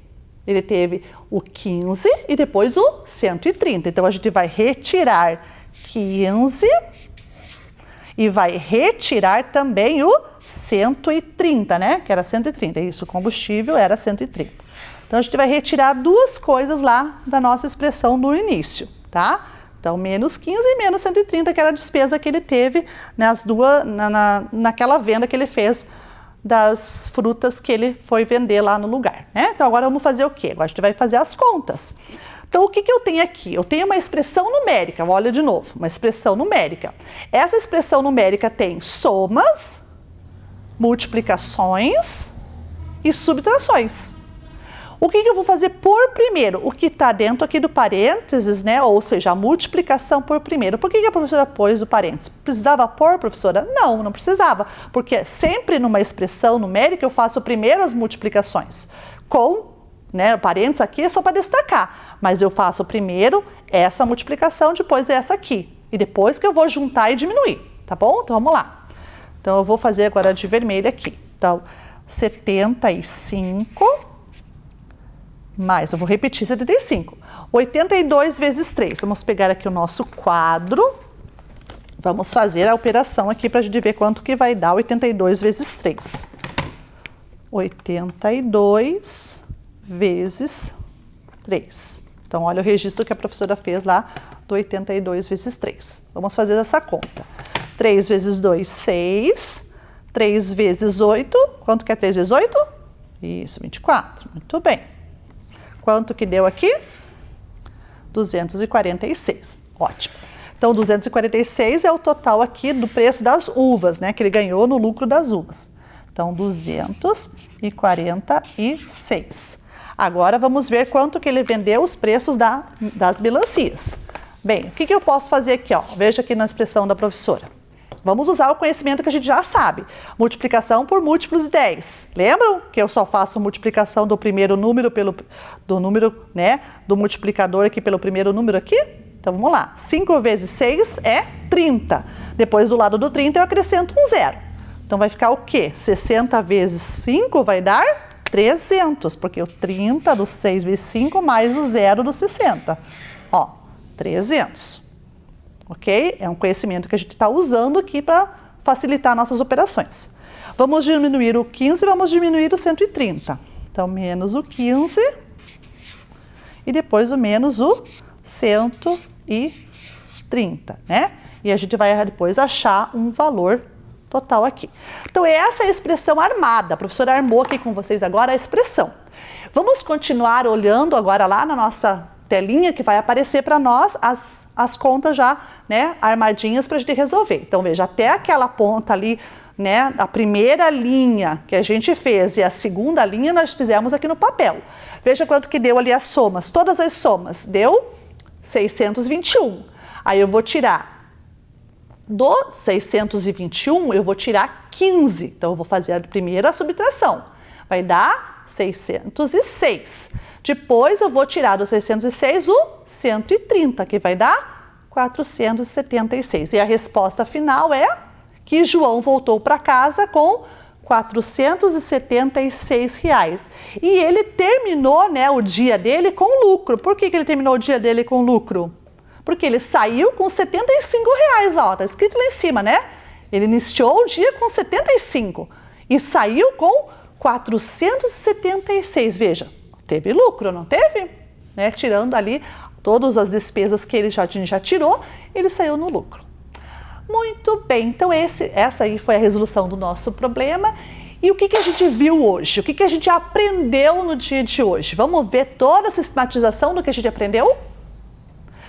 [SPEAKER 3] Ele teve o 15 e depois o 130. Então, a gente vai retirar 15 e vai retirar também o 130, né? Que era 130, isso, o combustível era 130. Então, a gente vai retirar duas coisas lá da nossa expressão no início, tá? Então, menos 15 e menos 130, que era a despesa que ele teve naquela venda que ele fez das frutas que ele foi vender lá no lugar, né? Então, agora vamos fazer o quê? Agora a gente vai fazer as contas. Então, o que eu tenho aqui? Eu tenho uma expressão numérica, olha de novo, uma expressão numérica. Essa expressão numérica tem somas, multiplicações e subtrações. O que eu vou fazer por primeiro? O que está dentro aqui do parênteses, né? Ou seja, a multiplicação por primeiro. Por que a professora pôs o parênteses? Precisava pôr, professora? Não, não precisava. Porque sempre numa expressão numérica eu faço primeiro as multiplicações. Com, né, o parênteses aqui é só para destacar. Mas eu faço primeiro essa multiplicação, depois essa aqui. E depois que eu vou juntar e diminuir, tá bom? Então vamos lá. Então eu vou fazer agora de vermelho aqui. Então, 75... mais, eu vou repetir 75. 82 vezes 3. Vamos pegar aqui o nosso quadro. Vamos fazer a operação aqui para a gente ver quanto que vai dar 82 vezes 3. 82 vezes 3. Então, olha o registro que a professora fez lá do 82 vezes 3. Vamos fazer essa conta. 3 vezes 2, 6. 3 vezes 8. Quanto que é 3 vezes 8? Isso, 24. Muito bem. Quanto que deu aqui? 246. Ótimo. Então, 246 é o total aqui do preço das uvas, né? Que ele ganhou no lucro das uvas. Então, 246. Agora, vamos ver quanto que ele vendeu os preços das melancias. Bem, o que eu posso fazer aqui, ó? Veja aqui na expressão da professora. Vamos usar o conhecimento que a gente já sabe. Multiplicação por múltiplos de 10. Lembram que eu só faço multiplicação do primeiro número do número, né, do multiplicador aqui pelo primeiro número aqui? Então, vamos lá. 5 vezes 6 é 30. Depois, do lado do 30, eu acrescento um zero. Então, vai ficar o quê? 60 vezes 5 vai dar 300, porque o 30 do 6 vezes 5 mais o zero do 60. Ó, 300. Ok? É um conhecimento que a gente está usando aqui para facilitar nossas operações. Vamos diminuir o 15 e vamos diminuir o 130. Então, menos o 15 e depois o menos o 130, né? E a gente vai depois achar um valor total aqui. Então, essa é a expressão armada. A professora armou aqui com vocês agora a expressão. Vamos continuar olhando agora lá na nossa telinha que vai aparecer para nós as contas já, né, armadinhas para a gente resolver. Então, veja, até aquela ponta ali, né, a primeira linha que a gente fez e a segunda linha nós fizemos aqui no papel. Veja quanto que deu ali as somas, todas as somas. Deu 621. Aí eu vou tirar do 621, eu vou tirar 15. Então, eu vou fazer a primeira subtração. Vai dar 606. Depois, eu vou tirar do 606 o 130, que vai dar 476. E a resposta final é que João voltou para casa com R$476. E ele terminou, né, o dia dele com lucro. Por que ele terminou o dia dele com lucro? Porque ele saiu com R$75, ó, tá escrito lá em cima, né? Ele iniciou o dia com 75 e saiu com 476. Veja, teve lucro, não teve? Né? Tirando ali todas as despesas que ele já tirou, ele saiu no lucro. Muito bem, então essa aí foi a resolução do nosso problema. E o que a gente viu hoje? O que a gente aprendeu no dia de hoje? Vamos ver toda a sistematização do que a gente aprendeu?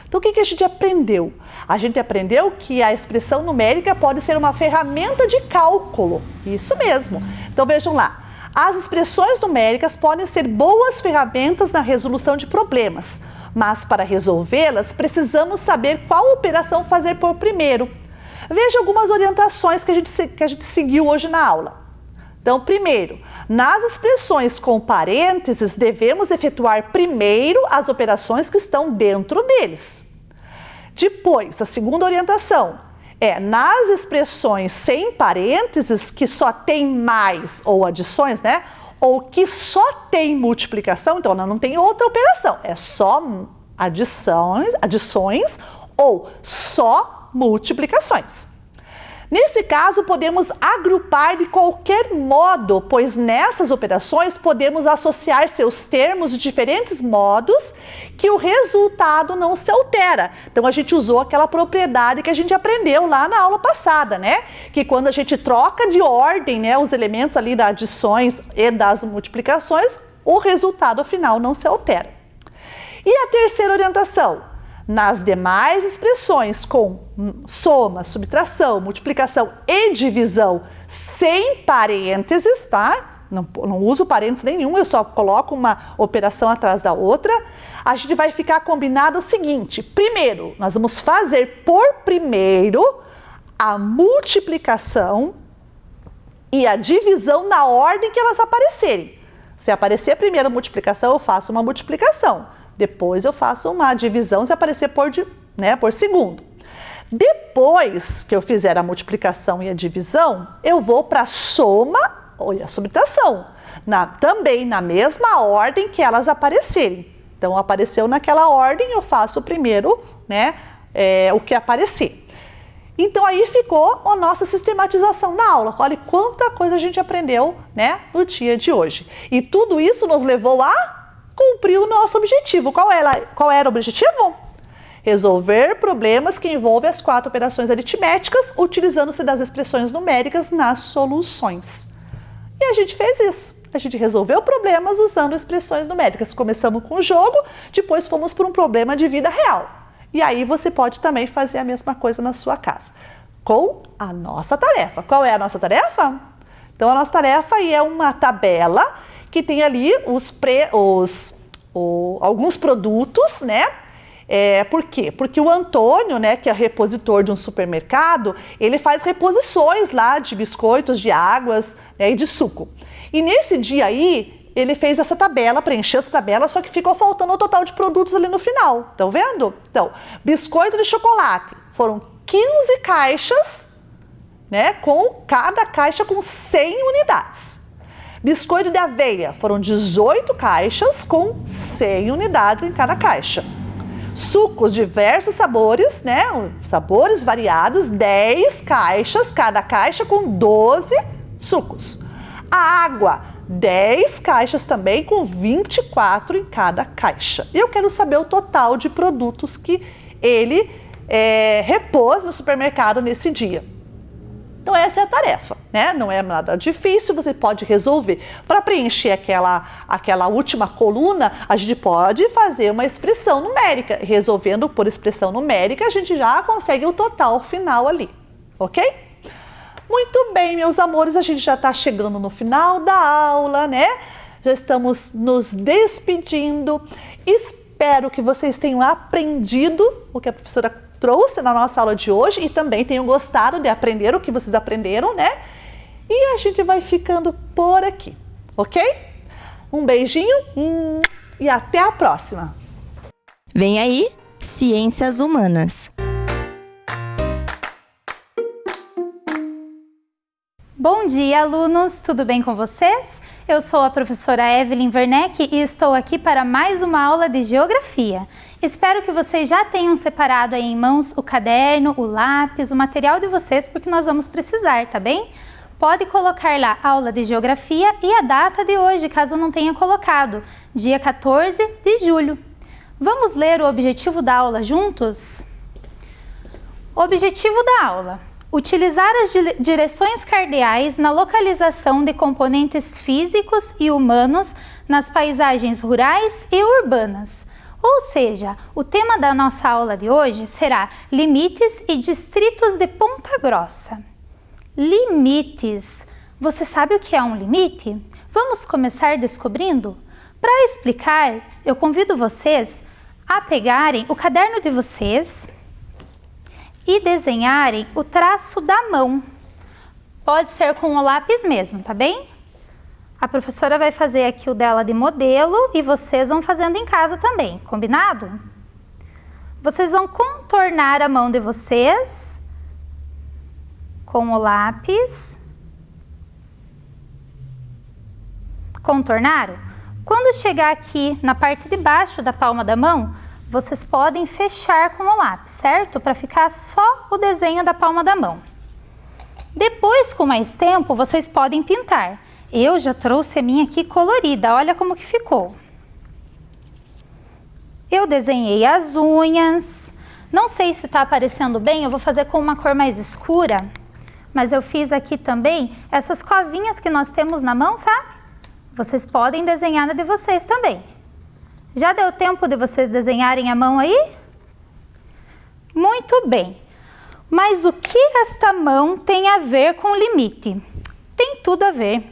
[SPEAKER 3] Então, o que a gente aprendeu? A gente aprendeu que a expressão numérica pode ser uma ferramenta de cálculo. Isso mesmo. Então, vejam lá. As expressões numéricas podem ser boas ferramentas na resolução de problemas, mas para resolvê-las, precisamos saber qual operação fazer por primeiro. Veja algumas orientações que a gente seguiu hoje na aula. Então, primeiro, nas expressões com parênteses, devemos efetuar primeiro as operações que estão dentro deles. Depois, a segunda orientação é nas expressões sem parênteses, que só tem mais ou adições, né? Ou que só tem multiplicação, então não tem outra operação, é só adições ou só multiplicações. Nesse caso, podemos agrupar de qualquer modo, pois nessas operações podemos associar seus termos de diferentes modos que o resultado não se altera. Então, a gente usou aquela propriedade que a gente aprendeu lá na aula passada, né? Que quando a gente troca de ordem, né, os elementos ali das adições e das multiplicações, o resultado final não se altera. E a terceira orientação? Nas demais expressões com soma, subtração, multiplicação e divisão sem parênteses, tá? Não uso parênteses nenhum, eu só coloco uma operação atrás da outra. A gente vai ficar combinado o seguinte: primeiro, nós vamos fazer por primeiro a multiplicação e a divisão na ordem que elas aparecerem. Se aparecer primeiro a multiplicação, eu faço uma multiplicação. Depois eu faço uma divisão se aparecer por segundo. Depois que eu fizer a multiplicação e a divisão, eu vou para a soma e a subtração. Também na mesma ordem que elas aparecerem. Então, apareceu naquela ordem, eu faço primeiro, né, o que aparecer. Então, aí ficou a nossa sistematização na aula. Olha quanta coisa a gente aprendeu, né, no dia de hoje. E tudo isso nos levou a cumprir o nosso objetivo. Qual era o objetivo? Resolver problemas que envolvem as 4 operações aritméticas, utilizando-se das expressões numéricas nas soluções. E a gente fez isso. A gente resolveu problemas usando expressões numéricas. Começamos com o jogo, depois fomos para um problema de vida real. E aí você pode também fazer a mesma coisa na sua casa, com a nossa tarefa. Qual é a nossa tarefa? Então, a nossa tarefa aí é uma tabela que tem ali alguns produtos, né? Por quê? Porque o Antônio, né, que é repositor de um supermercado, ele faz reposições lá de biscoitos, de águas, né, e de suco. E nesse dia aí, ele fez essa tabela, preencheu essa tabela, só que ficou faltando o total de produtos ali no final. Estão vendo? Então, biscoito de chocolate, foram 15 caixas, né, com cada caixa com 100 unidades. Biscoito de aveia, foram 18 caixas com 100 unidades em cada caixa. Sucos, diversos sabores, né? Sabores variados, 10 caixas, cada caixa com 12 sucos. A água, 10 caixas também com 24 em cada caixa. E eu quero saber o total de produtos que ele repôs no supermercado nesse dia. Então, essa é a tarefa, né? Não é nada difícil, você pode resolver. Para preencher aquela última coluna, a gente pode fazer uma expressão numérica. Resolvendo por expressão numérica, a gente já consegue o total final ali, ok? Muito bem, meus amores, a gente já está chegando no final da aula, né? Já estamos nos despedindo. Espero que vocês tenham aprendido o que a professora trouxe na nossa aula de hoje e também tenham gostado de aprender o que vocês aprenderam, né? E a gente vai ficando por aqui, ok? Um beijinho e até a próxima!
[SPEAKER 2] Vem aí, Ciências Humanas.
[SPEAKER 4] Bom dia, alunos! Tudo bem com vocês? Eu sou a professora Evelyn Werneck e estou aqui para mais uma aula de Geografia. Espero que vocês já tenham separado aí em mãos o caderno, o lápis, o material de vocês, porque nós vamos precisar, tá bem? Pode colocar lá aula de Geografia e a data de hoje, caso não tenha colocado, dia 14 de julho. Vamos ler o objetivo da aula juntos? Objetivo da aula: utilizar as direções cardeais na localização de componentes físicos e humanos nas paisagens rurais e urbanas. Ou seja, o tema da nossa aula de hoje será limites e distritos de Ponta Grossa. Limites. Você sabe o que é um limite? Vamos começar descobrindo? Para explicar, eu convido vocês a pegarem o caderno de vocês e desenharem o traço da mão. Pode ser com o lápis mesmo, tá bem? A professora vai fazer aqui o dela de modelo e vocês vão fazendo em casa também, combinado? Vocês vão contornar a mão de vocês com o lápis. Contornaram? Quando chegar aqui na parte de baixo da palma da mão, vocês podem fechar com o lápis, certo? Para ficar só o desenho da palma da mão. Depois, com mais tempo, vocês podem pintar. Eu já trouxe a minha aqui colorida, olha como que ficou. Eu desenhei as unhas. Não sei se está aparecendo bem, eu vou fazer com uma cor mais escura. Mas eu fiz aqui também essas covinhas que nós temos na mão, sabe? Vocês podem desenhar na de vocês também. Já deu tempo de vocês desenharem a mão aí? Muito bem. Mas o que esta mão tem a ver com limite? Tem tudo a ver.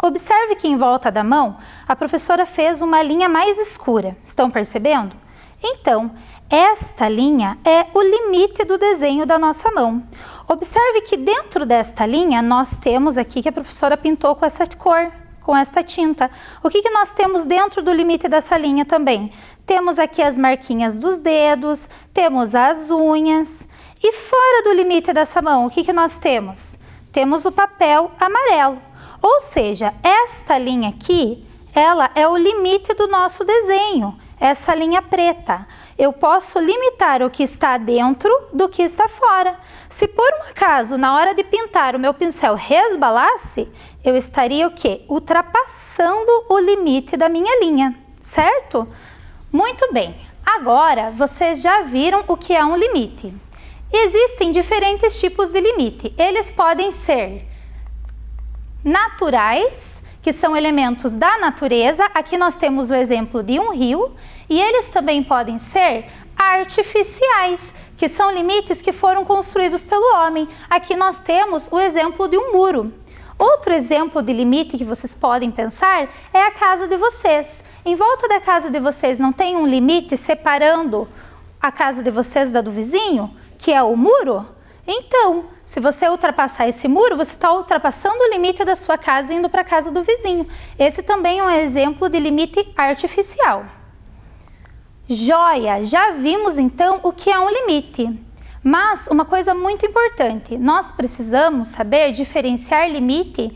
[SPEAKER 4] Observe que em volta da mão, a professora fez uma linha mais escura. Estão percebendo? Então, esta linha é o limite do desenho da nossa mão. Observe que dentro desta linha, nós temos aqui que a professora pintou com essa cor, com esta tinta. O que nós temos dentro do limite dessa linha também? Temos aqui as marquinhas dos dedos, temos as unhas. E fora do limite dessa mão, o que nós temos? Temos o papel amarelo. Ou seja, esta linha aqui, ela é o limite do nosso desenho, essa linha preta. Eu posso limitar o que está dentro do que está fora. Se por um acaso, na hora de pintar, o meu pincel resbalasse, eu estaria o quê? Ultrapassando o limite da minha linha, certo? Muito bem, agora vocês já viram o que é um limite. Existem diferentes tipos de limite. Eles podem ser naturais, que são elementos da natureza. Aqui nós temos o exemplo de um rio. E eles também podem ser artificiais, que são limites que foram construídos pelo homem. Aqui nós temos o exemplo de um muro. Outro exemplo de limite que vocês podem pensar é a casa de vocês. Em volta da casa de vocês não tem um limite separando a casa de vocês da do vizinho, que é o muro? Então, se você ultrapassar esse muro, você está ultrapassando o limite da sua casa e indo para a casa do vizinho. Esse também é um exemplo de limite artificial. Joia! Já vimos então o que é um limite. Mas uma coisa muito importante, nós precisamos saber diferenciar limite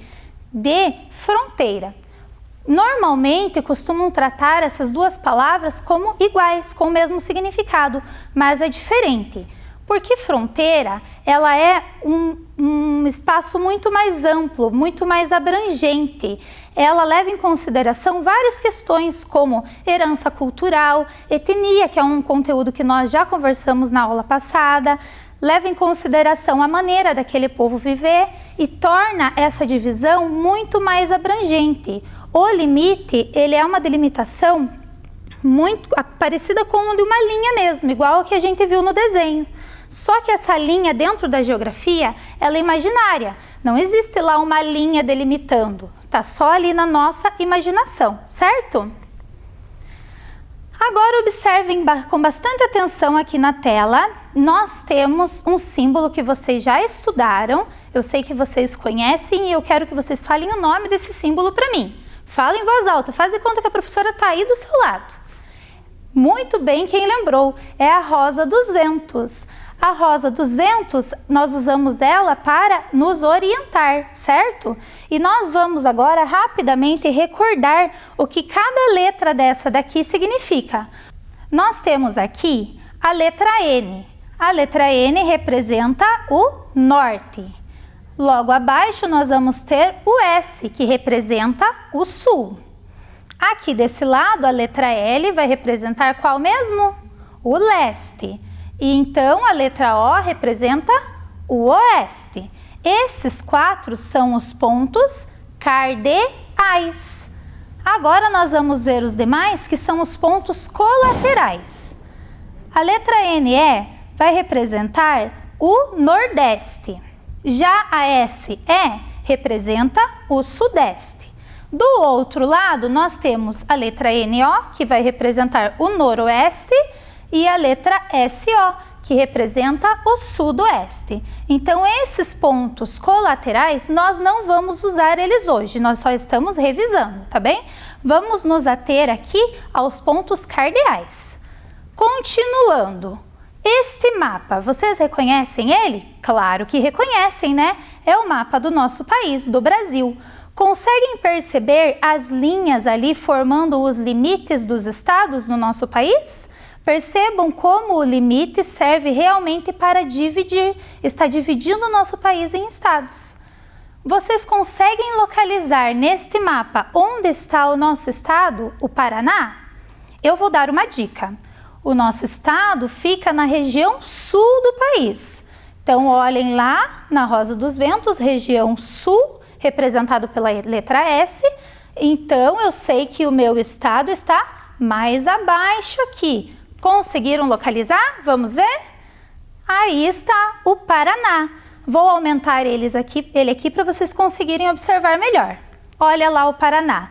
[SPEAKER 4] de fronteira. Normalmente costumam tratar essas duas palavras como iguais, com o mesmo significado, mas é diferente. Porque fronteira, ela é um espaço muito mais amplo, muito mais abrangente. Ela leva em consideração várias questões como herança cultural, etnia, que é um conteúdo que nós já conversamos na aula passada, leva em consideração a maneira daquele povo viver e torna essa divisão muito mais abrangente. O limite, ele é uma delimitação muito parecida com uma de uma linha mesmo, igual a que a gente viu no desenho. Só que essa linha dentro da geografia, ela é imaginária. Não existe lá uma linha delimitando. Tá só ali na nossa imaginação, certo? Agora observem com bastante atenção aqui na tela, nós temos um símbolo que vocês já estudaram, eu sei que vocês conhecem e eu quero que vocês falem o nome desse símbolo para mim. Fala em voz alta, faz de conta que a professora está aí do seu lado. Muito bem, quem lembrou, é a rosa dos ventos. A rosa dos ventos, nós usamos ela para nos orientar, certo? E nós vamos agora rapidamente recordar o que cada letra dessa daqui significa. Nós temos aqui a letra N. A letra N representa o norte. Logo abaixo nós vamos ter o S, que representa o sul. Aqui desse lado, a letra L vai representar qual mesmo? O leste. E então a letra O representa o oeste. Esses 4 são os pontos cardeais. Agora nós vamos ver os demais, que são os pontos colaterais. A letra NE vai representar o nordeste. Já a SE representa o sudeste. Do outro lado, nós temos a letra NO, que vai representar o noroeste, e a letra SO, que representa o sudoeste. Então, esses pontos colaterais, nós não vamos usar eles hoje, nós só estamos revisando, tá bem? Vamos nos ater aqui aos pontos cardeais. Continuando, este mapa, vocês reconhecem ele? Claro que reconhecem, né? É o mapa do nosso país, do Brasil. Conseguem perceber as linhas ali formando os limites dos estados no nosso país? Percebam como o limite serve realmente para dividir, está dividindo o nosso país em estados. Vocês conseguem localizar neste mapa onde está o nosso estado, o Paraná? Eu vou dar uma dica. O nosso estado fica na região sul do país. Então, olhem lá na Rosa dos Ventos, região sul, representado pela letra S. Então, eu sei que o meu estado está mais abaixo aqui. Conseguiram localizar? Vamos ver? Aí está o Paraná. Vou aumentar ele aqui para vocês conseguirem observar melhor. Olha lá o Paraná.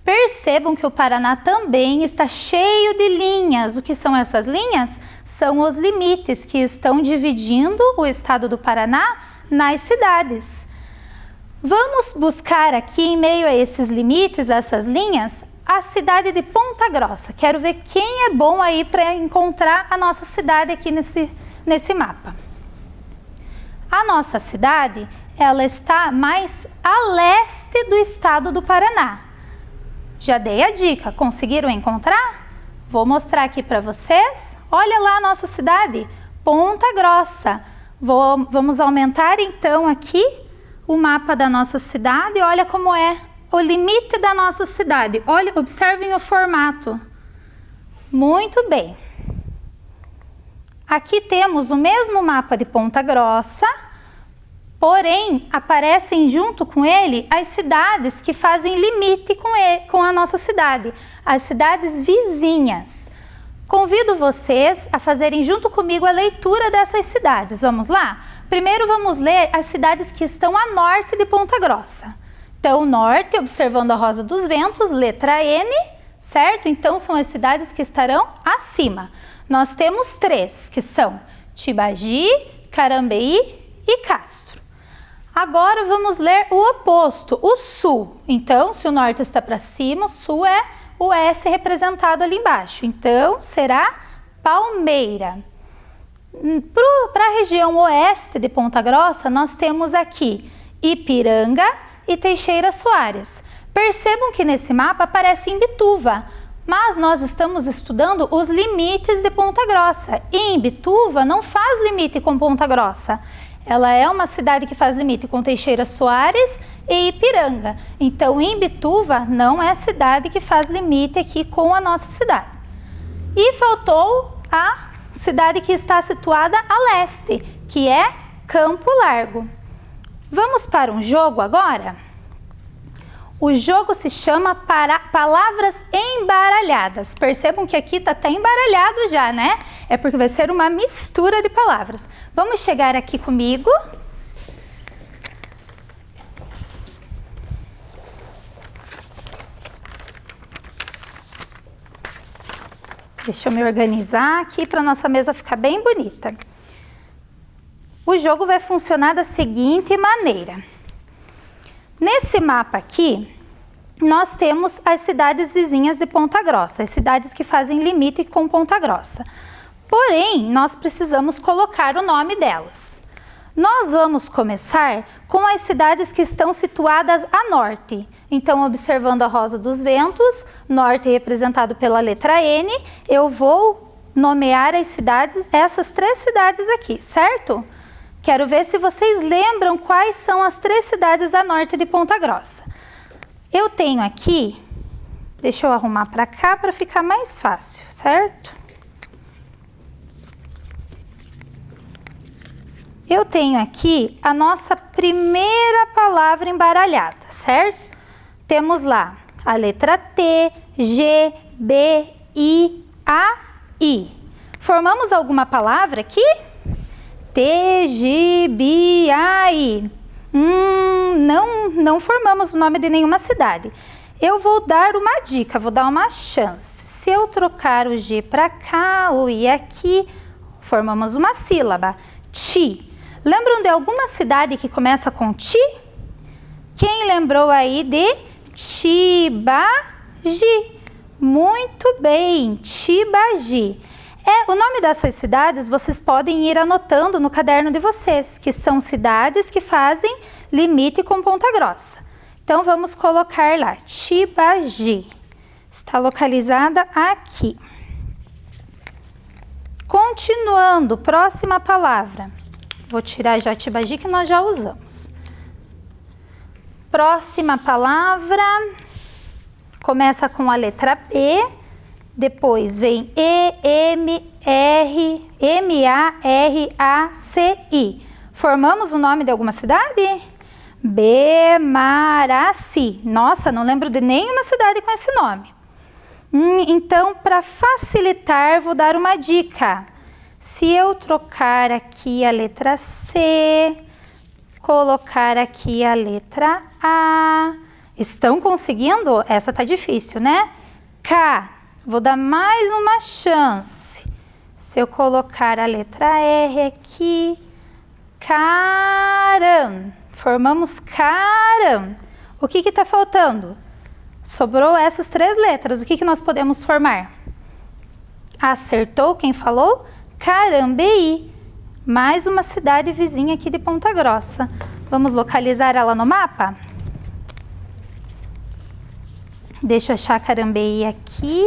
[SPEAKER 4] Percebam que o Paraná também está cheio de linhas. O que são essas linhas? São os limites que estão dividindo o estado do Paraná nas cidades. Vamos buscar aqui, em meio a esses limites, essas linhas, a cidade de Ponta Grossa. Quero ver quem é bom aí para encontrar a nossa cidade aqui nesse mapa. A nossa cidade, ela está mais a leste do estado do Paraná. Já dei a dica, conseguiram encontrar? Vou mostrar aqui para vocês. Olha lá a nossa cidade, Ponta Grossa. Vamos aumentar então aqui o mapa da nossa cidade. Olha como é o limite da nossa cidade. Olha, observem o formato. Muito bem. Aqui temos o mesmo mapa de Ponta Grossa, porém aparecem junto com ele as cidades que fazem limite com a nossa cidade, as cidades vizinhas. Convido vocês a fazerem junto comigo a leitura dessas cidades. Vamos lá? Primeiro vamos ler as cidades que estão a norte de Ponta Grossa. Então, norte, observando a Rosa dos Ventos, letra N, certo? Então, são as cidades que estarão acima. Nós temos 3, que são Tibagi, Carambeí e Castro. Agora, vamos ler o oposto, o sul. Então, se o norte está para cima, o sul é o S representado ali embaixo. Então, será Palmeira. Para a região oeste de Ponta Grossa, nós temos aqui Ipiranga e Teixeira Soares. Percebam que nesse mapa aparece Imbituva, mas nós estamos estudando os limites de Ponta Grossa. E Imbituva não faz limite com Ponta Grossa. Ela é uma cidade que faz limite com Teixeira Soares e Ipiranga. Então, Imbituva não é cidade que faz limite aqui com a nossa cidade. E faltou a cidade que está situada a leste, que é Campo Largo. Vamos para um jogo agora? O jogo se chama Palavras Embaralhadas. Percebam que aqui está até embaralhado já, né? É porque vai ser uma mistura de palavras. Vamos chegar aqui comigo. Deixa eu me organizar aqui para nossa mesa ficar bem bonita. O jogo vai funcionar da seguinte maneira. Nesse mapa aqui, nós temos as cidades vizinhas de Ponta Grossa, as cidades que fazem limite com Ponta Grossa. Porém, nós precisamos colocar o nome delas. Nós vamos começar com as cidades que estão situadas a norte. Então, observando a Rosa dos Ventos, norte representado pela letra N, eu vou nomear as cidades, essas 3 cidades aqui, certo? Quero ver se vocês lembram quais são as 3 cidades a norte de Ponta Grossa. Eu tenho aqui, deixa eu arrumar para cá para ficar mais fácil, certo? Eu tenho aqui a nossa primeira palavra embaralhada, certo? Temos lá a letra T, G, B, I, A, I. Formamos alguma palavra aqui? T, G, B, A, I. Não formamos o nome de nenhuma cidade. Eu vou dar uma dica, vou dar uma chance. Se eu trocar o G para cá, o I aqui, formamos uma sílaba. Ti. Lembram de alguma cidade que começa com Ti? Quem lembrou aí de Tibagi? Muito bem, Tibagi. O nome dessas cidades vocês podem ir anotando no caderno de vocês, que são cidades que fazem limite com Ponta Grossa. Então, vamos colocar lá, Tibagi. Está localizada aqui. Continuando, próxima palavra. Vou tirar já Tibagi, que nós já usamos. Próxima palavra, começa com a letra B. Depois vem E-M-A-R-A-C-I. Formamos o nome de alguma cidade? Bemaraci. Nossa, não lembro de nenhuma cidade com esse nome. Então, para facilitar, vou dar uma dica. Se eu trocar aqui a letra C, colocar aqui a letra A. Estão conseguindo? Essa tá difícil, né? K. Vou dar mais uma chance. Se eu colocar a letra R aqui, Caram. Formamos Caram. O que está faltando? Sobrou essas 3 letras. O que nós podemos formar? Acertou quem falou? Carambeí. Mais uma cidade vizinha aqui de Ponta Grossa. Vamos localizar ela no mapa? Deixa eu achar Carambeí aqui.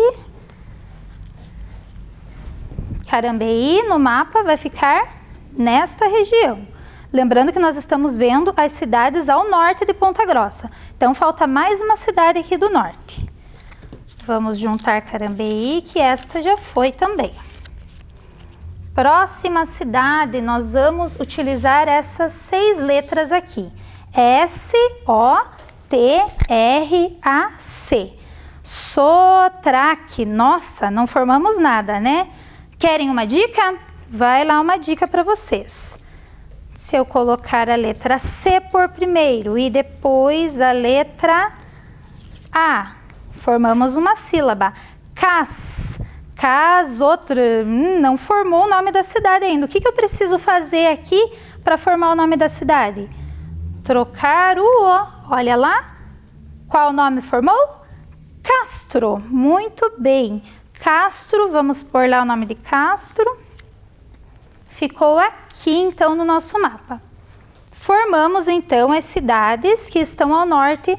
[SPEAKER 4] Carambeí no mapa vai ficar nesta região. Lembrando que nós estamos vendo as cidades ao norte de Ponta Grossa. Então, falta mais uma cidade aqui do norte. Vamos juntar Carambeí, que esta já foi também. Próxima cidade, nós vamos utilizar essas 6 letras aqui. S-O-T-R-A-C. Sotraque. Nossa, não formamos nada, né? Querem uma dica? Vai lá uma dica para vocês. Se eu colocar a letra C por primeiro e depois a letra A, formamos uma sílaba. Cas. Casoutra. Não formou o nome da cidade ainda. O que eu preciso fazer aqui para formar o nome da cidade? Trocar o O. Olha lá. Qual nome formou? Castro. Muito bem. Castro, vamos pôr lá o nome de Castro. Ficou aqui, então, no nosso mapa. Formamos, então, as cidades que estão ao norte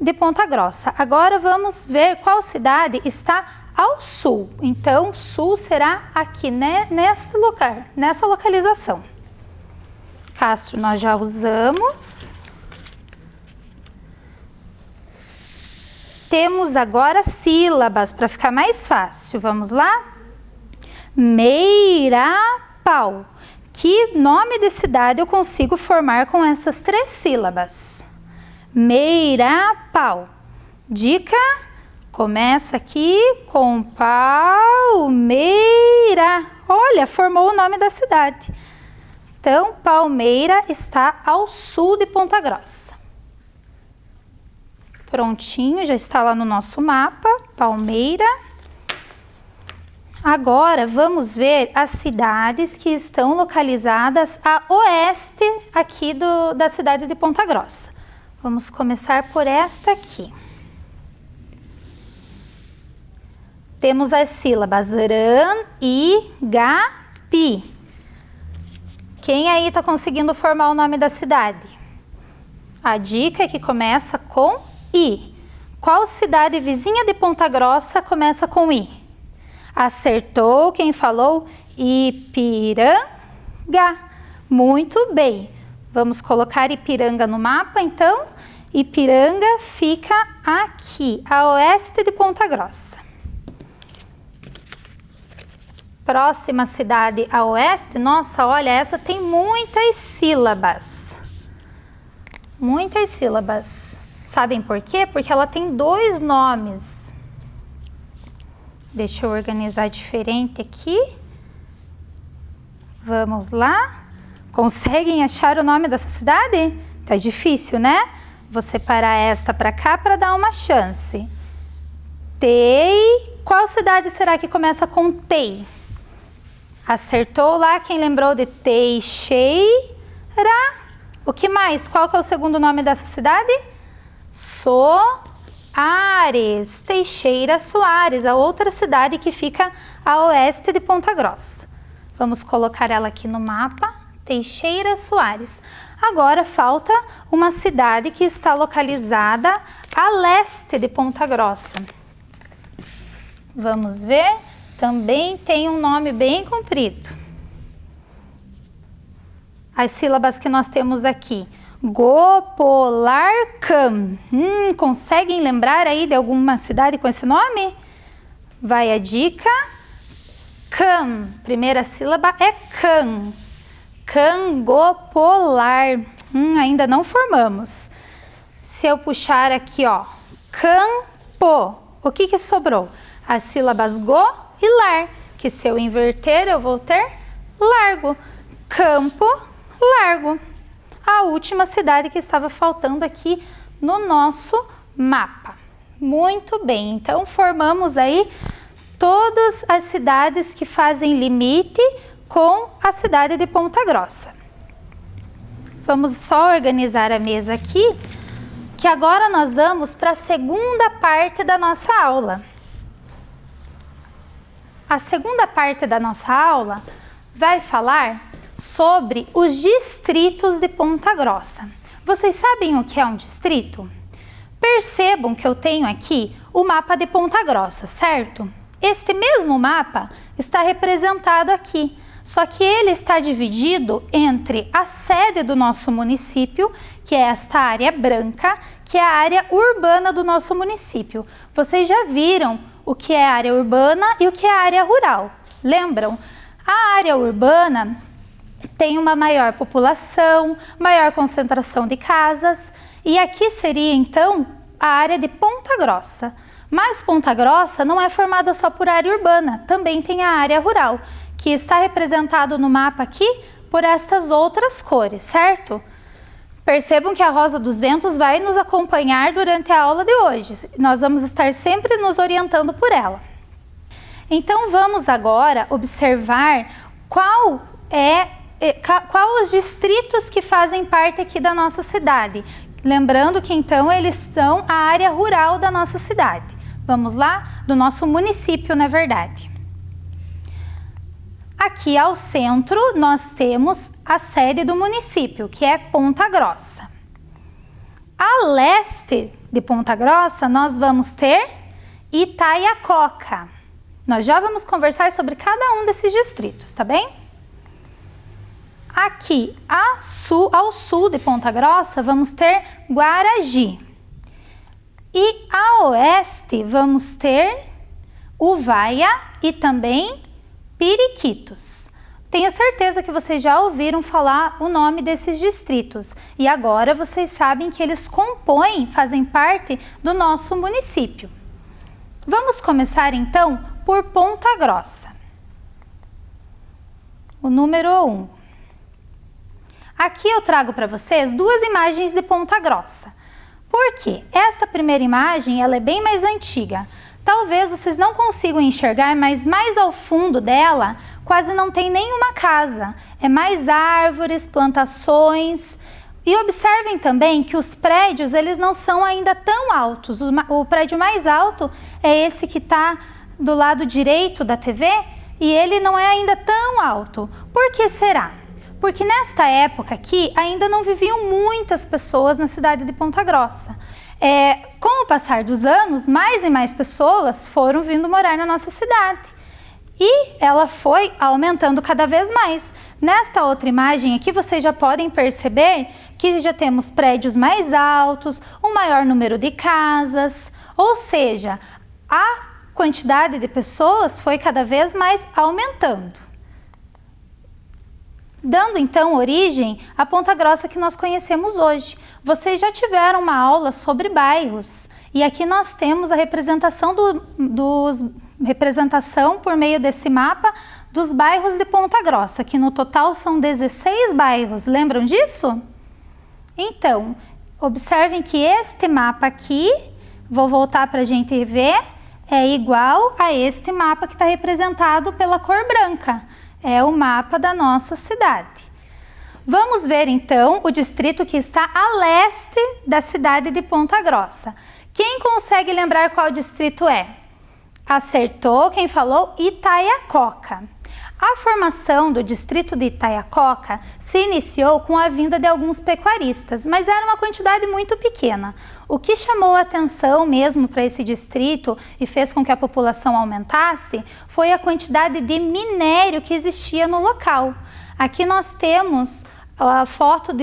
[SPEAKER 4] de Ponta Grossa. Agora, vamos ver qual cidade está ao sul. Então, sul será aqui, né, nesse lugar, nessa localização. Castro nós já usamos. Temos agora sílabas para ficar mais fácil. Vamos lá? Meirapau. Que nome de cidade eu consigo formar com essas 3 sílabas? Meirapau. Dica: começa aqui com Palmeira. Olha, formou o nome da cidade. Então, Palmeira está ao sul de Ponta Grossa. Prontinho, já está lá no nosso mapa, Palmeira. Agora vamos ver as cidades que estão localizadas a oeste aqui da cidade de Ponta Grossa. Vamos começar por esta aqui. Temos as sílabas rã, i, ga, pi. Quem aí está conseguindo formar o nome da cidade? A dica é que começa com i. Qual cidade vizinha de Ponta Grossa começa com i? Acertou quem falou Ipiranga. Muito bem. Vamos colocar Ipiranga no mapa, então. Ipiranga fica aqui, a oeste de Ponta Grossa. Próxima cidade a oeste, nossa, olha, essa tem muitas sílabas. Muitas sílabas. Sabem por quê? Porque ela tem 2 nomes. Deixa eu organizar diferente aqui. Vamos lá. Conseguem achar o nome dessa cidade? Tá difícil, né? Vou separar esta para cá para dar uma chance. Tei. Qual cidade será que começa com Tei? Acertou lá quem lembrou de Teixeira. O que mais? Qual que é o segundo nome dessa cidade? Soares. Teixeira Soares, a outra cidade que fica a oeste de Ponta Grossa. Vamos colocar ela aqui no mapa. Teixeira Soares. Agora falta uma cidade que está localizada a leste de Ponta Grossa. Vamos ver. Também tem um nome bem comprido. As sílabas que nós temos aqui. Gopolarcam. Conseguem lembrar aí de alguma cidade com esse nome? Vai a dica. Cam. Primeira sílaba é cam. Cangopolar. Ainda não formamos. Se eu puxar aqui, ó. Campo. O que sobrou? As sílabas go e lar, que se eu inverter eu vou ter largo. Campo Largo. A última cidade que estava faltando aqui no nosso mapa. Muito bem, então formamos aí todas as cidades que fazem limite com a cidade de Ponta Grossa. Vamos só organizar a mesa aqui, que agora nós vamos para a segunda parte da nossa aula. A segunda parte da nossa aula vai falar sobre os distritos de Ponta Grossa. Vocês sabem o que é um distrito? Percebam que eu tenho aqui o mapa de Ponta Grossa, certo? Este mesmo mapa está representado aqui, só que ele está dividido entre a sede do nosso município, que é esta área branca, que é a área urbana do nosso município. Vocês já viram o que é a área urbana e o que é a área rural. Lembram? A área urbana tem uma maior população, maior concentração de casas, e aqui seria então a área de Ponta Grossa. Mas Ponta Grossa não é formada só por área urbana, também tem a área rural, que está representado no mapa aqui por estas outras cores, certo? Percebam que a Rosa dos Ventos vai nos acompanhar durante a aula de hoje. Nós vamos estar sempre nos orientando por ela. Então vamos agora observar qual os distritos que fazem parte aqui da nossa cidade. Lembrando que então eles são a área rural da nossa cidade. Vamos lá? Do nosso município, na verdade. Aqui ao centro nós temos a sede do município, que é Ponta Grossa. A leste de Ponta Grossa nós vamos ter Itaiacoca. Nós já vamos conversar sobre cada um desses distritos, tá bem? Aqui ao sul de Ponta Grossa vamos ter Guaragi. E a oeste vamos ter Uvaia e também Periquitos. Tenho certeza que vocês já ouviram falar o nome desses distritos e agora vocês sabem que eles fazem parte do nosso município. Vamos começar então por Ponta Grossa. O número 1. Aqui eu trago para vocês 2 imagens de Ponta Grossa. Por quê? Esta primeira imagem ela é bem mais antiga. Talvez vocês não consigam enxergar, mas mais ao fundo dela quase não tem nenhuma casa. É mais árvores, plantações. E observem também que os prédios, eles não são ainda tão altos. O prédio mais alto é esse que está do lado direito da TV e ele não é ainda tão alto. Por que será? Porque nesta época aqui ainda não viviam muitas pessoas na cidade de Ponta Grossa. Com o passar dos anos, mais e mais pessoas foram vindo morar na nossa cidade. E ela foi aumentando cada vez mais. Nesta outra imagem aqui, vocês já podem perceber que já temos prédios mais altos, um maior número de casas, ou seja, a quantidade de pessoas foi cada vez mais aumentando. Dando então origem à Ponta Grossa que nós conhecemos hoje. Vocês já tiveram uma aula sobre bairros e aqui nós temos a representação representação por meio desse mapa dos bairros de Ponta Grossa, que no total são 16 bairros. Lembram disso? Então, observem que este mapa aqui, vou voltar para a gente ver, é igual a este mapa que está representado pela cor branca. É o mapa da nossa cidade. Vamos ver então o distrito que está a leste da cidade de Ponta Grossa. Quem consegue lembrar qual distrito é? Acertou, quem falou? Itaiacoca. A formação do distrito de Itaiacoca se iniciou com a vinda de alguns pecuaristas, mas era uma quantidade muito pequena. O que chamou a atenção mesmo para esse distrito e fez com que a população aumentasse foi a quantidade de minério que existia no local. Aqui nós temos a foto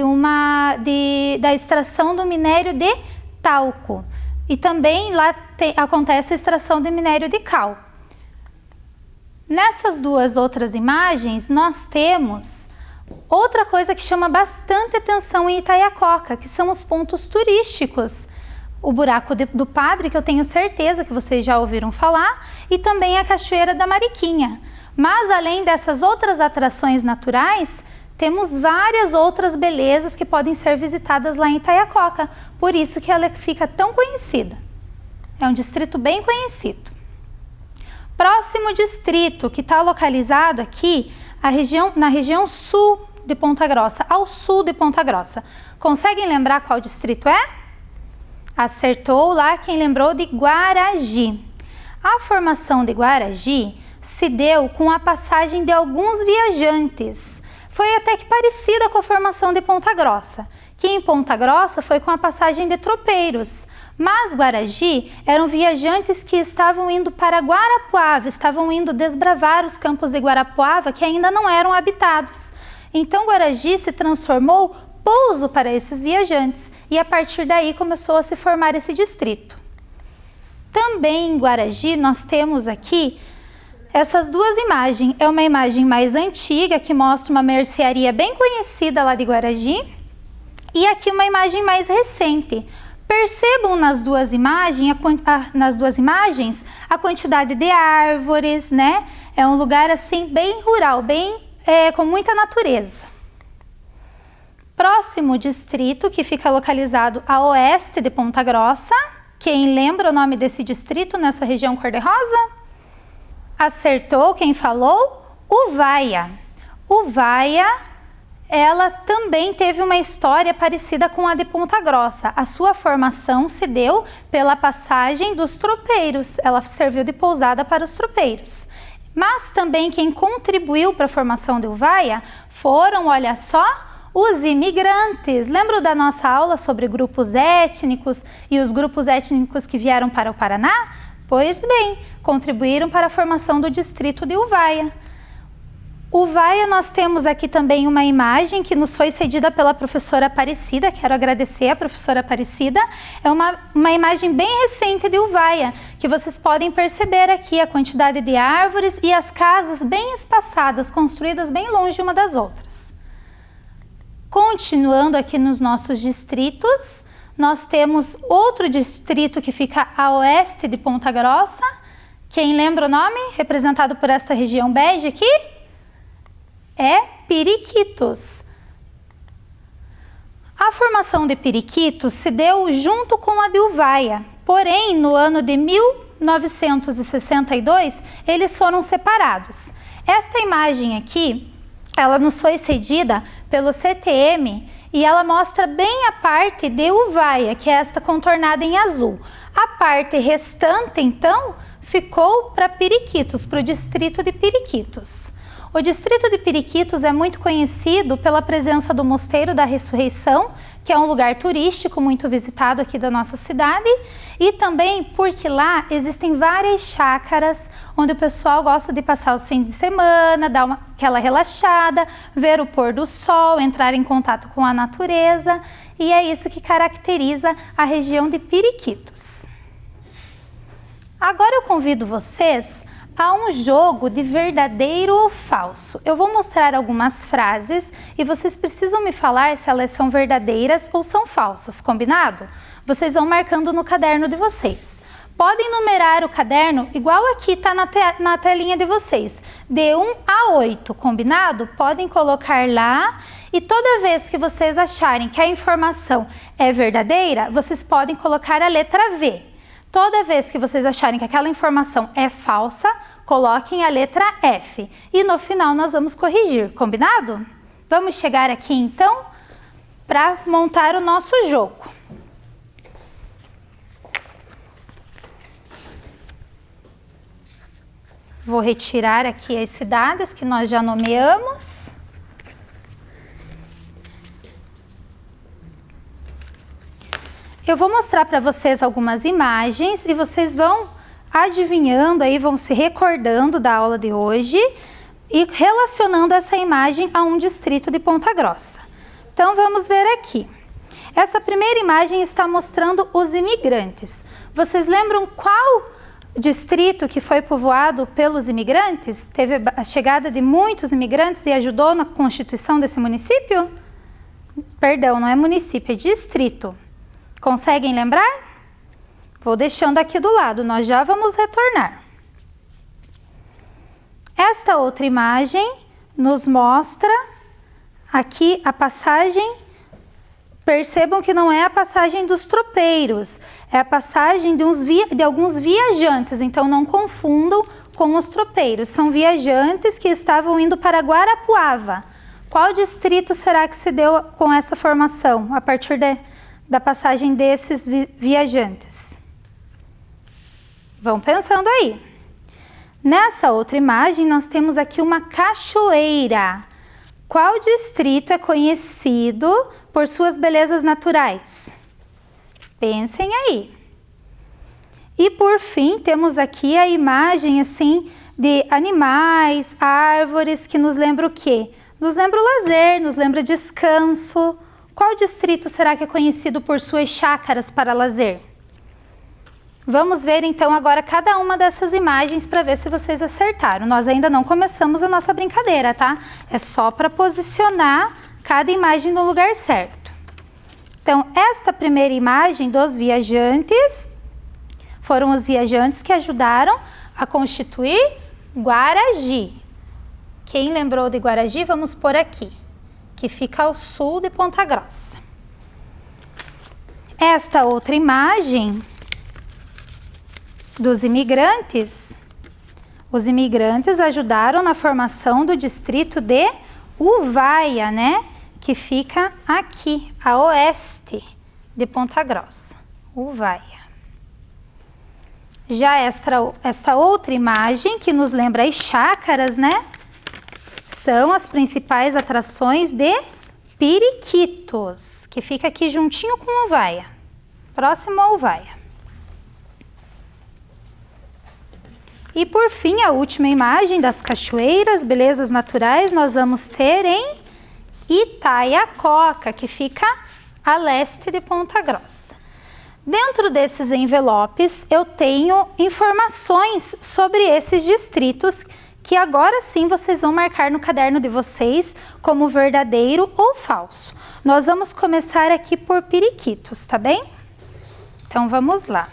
[SPEAKER 4] da extração do minério de talco e também lá acontece a extração de minério de cal. Nessas duas outras imagens, nós temos outra coisa que chama bastante atenção em Itaiacoca, que são os pontos turísticos. O Buraco do Padre, que eu tenho certeza que vocês já ouviram falar, e também a Cachoeira da Mariquinha. Mas, além dessas outras atrações naturais, temos várias outras belezas que podem ser visitadas lá em Itaiacoca. Por isso que ela fica tão conhecida. É um distrito bem conhecido. Próximo distrito, que está localizado aqui na região sul de Ponta Grossa, ao sul de Ponta Grossa. Conseguem lembrar qual distrito é? Acertou lá quem lembrou de Guaragi. A formação de Guaragi se deu com a passagem de alguns viajantes. Foi até que parecida com a formação de Ponta Grossa, que em Ponta Grossa foi com a passagem de tropeiros. Mas Guaragi eram viajantes que estavam indo para Guarapuava, estavam indo desbravar os campos de Guarapuava que ainda não eram habitados. Então Guaragi se transformou pouso para esses viajantes e a partir daí começou a se formar esse distrito. Também em Guaragi nós temos aqui essas duas imagens. É uma imagem mais antiga que mostra uma mercearia bem conhecida lá de Guaragi e aqui uma imagem mais recente. Percebam nas duas imagens a quantidade de árvores, né? É um lugar assim bem rural, com muita natureza. Próximo distrito que fica localizado a oeste de Ponta Grossa. Quem lembra o nome desse distrito nessa região cor-de-rosa? Acertou quem falou? Uvaia. Uvaia, ela também teve uma história parecida com a de Ponta Grossa. A sua formação se deu pela passagem dos tropeiros. Ela serviu de pousada para os tropeiros. Mas também quem contribuiu para a formação de Uvaia foram, olha só, os imigrantes. Lembram da nossa aula sobre grupos étnicos e os grupos étnicos que vieram para o Paraná? Pois bem, contribuíram para a formação do distrito de Uvaia. Uvaia, nós temos aqui também uma imagem que nos foi cedida pela professora Aparecida. Quero agradecer a professora Aparecida. É uma imagem bem recente de Uvaia, que vocês podem perceber aqui a quantidade de árvores e as casas bem espaçadas, construídas bem longe uma das outras. Continuando aqui nos nossos distritos, nós temos outro distrito que fica a oeste de Ponta Grossa. Quem lembra o nome? Representado por esta região bege aqui? É Periquitos. A formação de Periquitos se deu junto com a de Uvaia, porém no ano de 1962, eles foram separados. Esta imagem aqui, ela nos foi cedida pelo CTM e ela mostra bem a parte de Uvaia, que é esta contornada em azul. A parte restante, então, ficou para Periquitos, para o distrito de Periquitos. O distrito de Periquitos é muito conhecido pela presença do Mosteiro da Ressurreição, que é um lugar turístico muito visitado aqui da nossa cidade, e também porque lá existem várias chácaras onde o pessoal gosta de passar os fins de semana, dar aquela relaxada, ver o pôr do sol, entrar em contato com a natureza, e é isso que caracteriza a região de Periquitos. Agora eu convido vocês a um jogo de verdadeiro ou falso. Eu vou mostrar algumas frases e vocês precisam me falar se elas são verdadeiras ou são falsas, combinado? Vocês vão marcando no caderno de vocês. Podem numerar o caderno igual aqui está na telinha de vocês, de 1 a 8, combinado? Podem colocar lá e toda vez que vocês acharem que a informação é verdadeira, vocês podem colocar a letra V. Toda vez que vocês acharem que aquela informação é falsa, coloquem a letra F. E no final nós vamos corrigir, combinado? Vamos chegar aqui então para montar o nosso jogo. Vou retirar aqui as cidades que nós já nomeamos. Eu vou mostrar para vocês algumas imagens e vocês vão adivinhando aí, vão se recordando da aula de hoje e relacionando essa imagem a um distrito de Ponta Grossa. Então vamos ver aqui. Essa primeira imagem está mostrando os imigrantes. Vocês lembram qual distrito que foi povoado pelos imigrantes? Teve a chegada de muitos imigrantes e ajudou na constituição desse município? Perdão, não é município, é distrito. Conseguem lembrar? Vou deixando aqui do lado, nós já vamos retornar. Esta outra imagem nos mostra aqui a passagem. Percebam que não é a passagem dos tropeiros, é a passagem de alguns viajantes, então não confundam com os tropeiros. São viajantes que estavam indo para Guarapuava. Qual distrito será que se deu com essa formação, a partir da passagem desses viajantes? Vão pensando aí. Nessa outra imagem, nós temos aqui uma cachoeira. Qual distrito é conhecido por suas belezas naturais? Pensem aí. E por fim, temos aqui a imagem assim de animais, árvores, que nos lembra o quê? Nos lembra o lazer, nos lembra descanso. Qual distrito será que é conhecido por suas chácaras para lazer? Vamos ver então agora cada uma dessas imagens para ver se vocês acertaram. Nós ainda não começamos a nossa brincadeira, tá? É só para posicionar cada imagem no lugar certo. Então, esta primeira imagem dos viajantes, foram os viajantes que ajudaram a constituir Guaragi. Quem lembrou de Guaragi, vamos por aqui, que fica ao sul de Ponta Grossa. Esta outra imagem dos imigrantes, os imigrantes ajudaram na formação do distrito de Uvaia, né? Que fica aqui, a oeste de Ponta Grossa, Uvaia. Já esta outra imagem, que nos lembra as chácaras, né? São as principais atrações de Periquitos, que fica aqui juntinho com Uvaia, próximo a Uvaia. E por fim, a última imagem das cachoeiras, belezas naturais, nós vamos ter em Itaiacoca, que fica a leste de Ponta Grossa. Dentro desses envelopes, eu tenho informações sobre esses distritos que agora sim vocês vão marcar no caderno de vocês como verdadeiro ou falso. Nós vamos começar aqui por Periquitos, tá bem? Então vamos lá.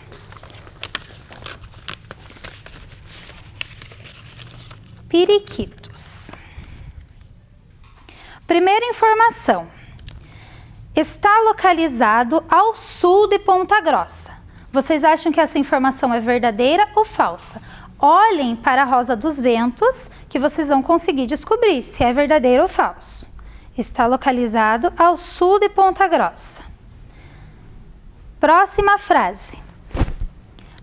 [SPEAKER 4] Periquitos. Primeira informação. Está localizado ao sul de Ponta Grossa. Vocês acham que essa informação é verdadeira ou falsa? Olhem para a Rosa dos Ventos, que vocês vão conseguir descobrir se é verdadeiro ou falso. Está localizado ao sul de Ponta Grossa. Próxima frase.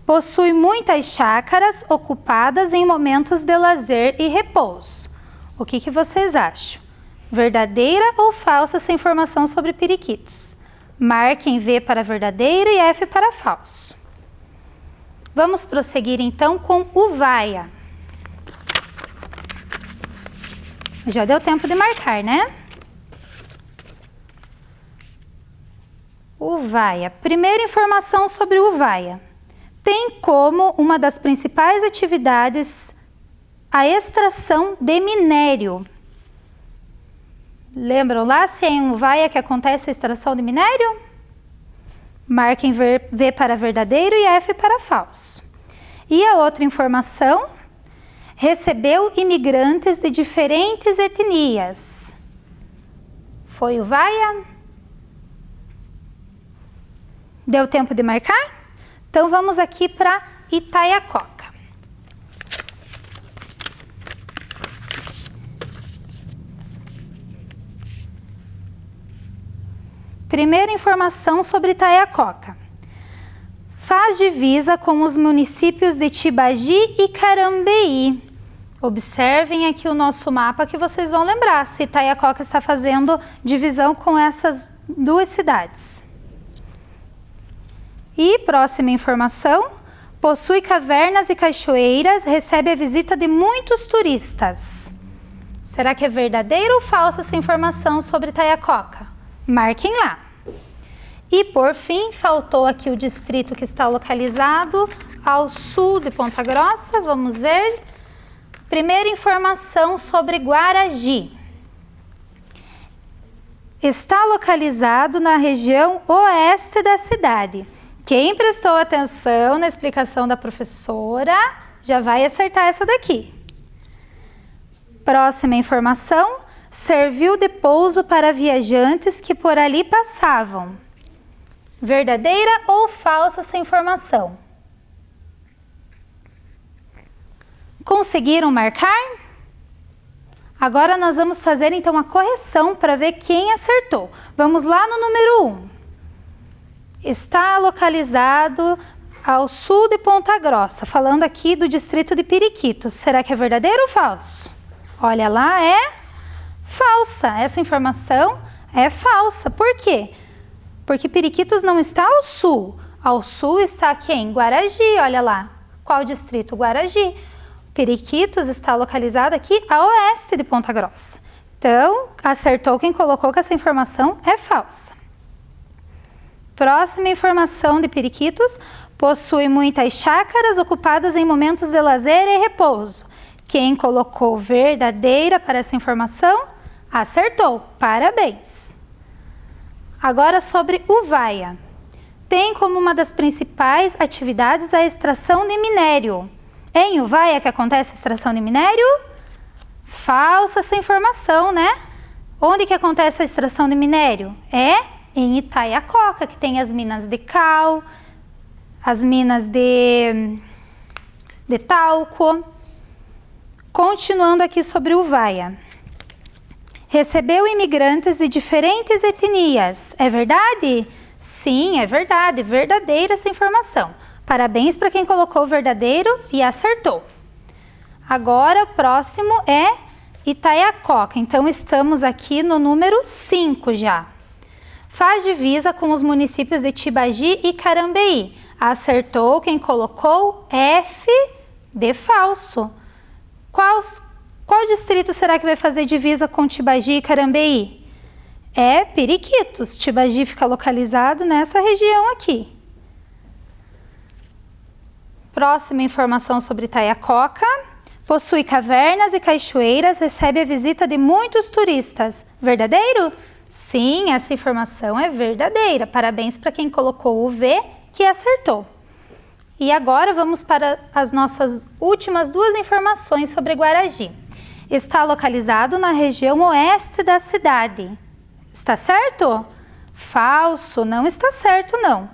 [SPEAKER 4] Possui muitas chácaras ocupadas em momentos de lazer e repouso. O que vocês acham? Verdadeira ou falsa essa informação sobre periquitos? Marquem V para verdadeiro e F para falso. Vamos prosseguir então com Uvaia. Já deu tempo de marcar, né? Uvaia. Primeira informação sobre Uvaia. Tem como uma das principais atividades a extração de minério. Lembram lá se é em Uvaia que acontece a extração de minério? Marquem V para verdadeiro e F para falso. E a outra informação, recebeu imigrantes de diferentes etnias. Foi Uvaia? Deu tempo de marcar? Então vamos aqui para Itaiacoca. Primeira informação sobre Itaiacoca. Faz divisa com os municípios de Tibagi e Carambeí. Observem aqui o nosso mapa que vocês vão lembrar se Itaiacoca está fazendo divisão com essas duas cidades. E próxima informação. Possui cavernas e cachoeiras, recebe a visita de muitos turistas. Será que é verdadeira ou falsa essa informação sobre Itaiacoca? Marquem lá. E por fim, faltou aqui o distrito que está localizado ao sul de Ponta Grossa. Vamos ver. Primeira informação sobre Guaragi. Está localizado na região oeste da cidade. Quem prestou atenção na explicação da professora já vai acertar essa daqui. Próxima informação. Serviu de pouso para viajantes que por ali passavam. Verdadeira ou falsa essa informação? Conseguiram marcar? Agora nós vamos fazer então a correção para ver quem acertou. Vamos lá no número 1. Está localizado ao sul de Ponta Grossa, falando aqui do distrito de Periquitos. Será que é verdadeiro ou falso? Olha lá, é falsa. Essa informação é falsa. Por quê? Porque Periquitos não está ao sul. Ao sul está quem? Guaragi, olha lá. Qual distrito? Guaragi. Periquitos está localizado aqui a oeste de Ponta Grossa. Então, acertou quem colocou que essa informação é falsa. Próxima informação de Periquitos. Possui muitas chácaras ocupadas em momentos de lazer e repouso. Quem colocou verdadeira para essa informação? Acertou. Parabéns. Agora sobre Uvaia. Tem como uma das principais atividades a extração de minério. É em Uvaia que acontece a extração de minério? Falsa essa informação, né? Onde que acontece a extração de minério? É em Itaiacoca, que tem as minas de cal, as minas de talco. Continuando aqui sobre Uvaia. Recebeu imigrantes de diferentes etnias. É verdade? Sim, é verdade. Verdadeira essa informação. Parabéns para quem colocou verdadeiro e acertou. Agora, o próximo é Itaiacoca. Então, estamos aqui no número 5 já. Faz divisa com os municípios de Tibagi e Carambeí. Acertou quem colocou F de falso. Qual distrito será que vai fazer divisa com Tibagi e Carambeí? É Periquitos. Tibagi fica localizado nessa região aqui. Próxima informação sobre Itaiacoca. Possui cavernas e cachoeiras, recebe a visita de muitos turistas. Verdadeiro? Sim, essa informação é verdadeira. Parabéns para quem colocou o V, que acertou. E agora vamos para as nossas últimas duas informações sobre Guaragi. Está localizado na região oeste da cidade. Está certo? Falso, não está certo não.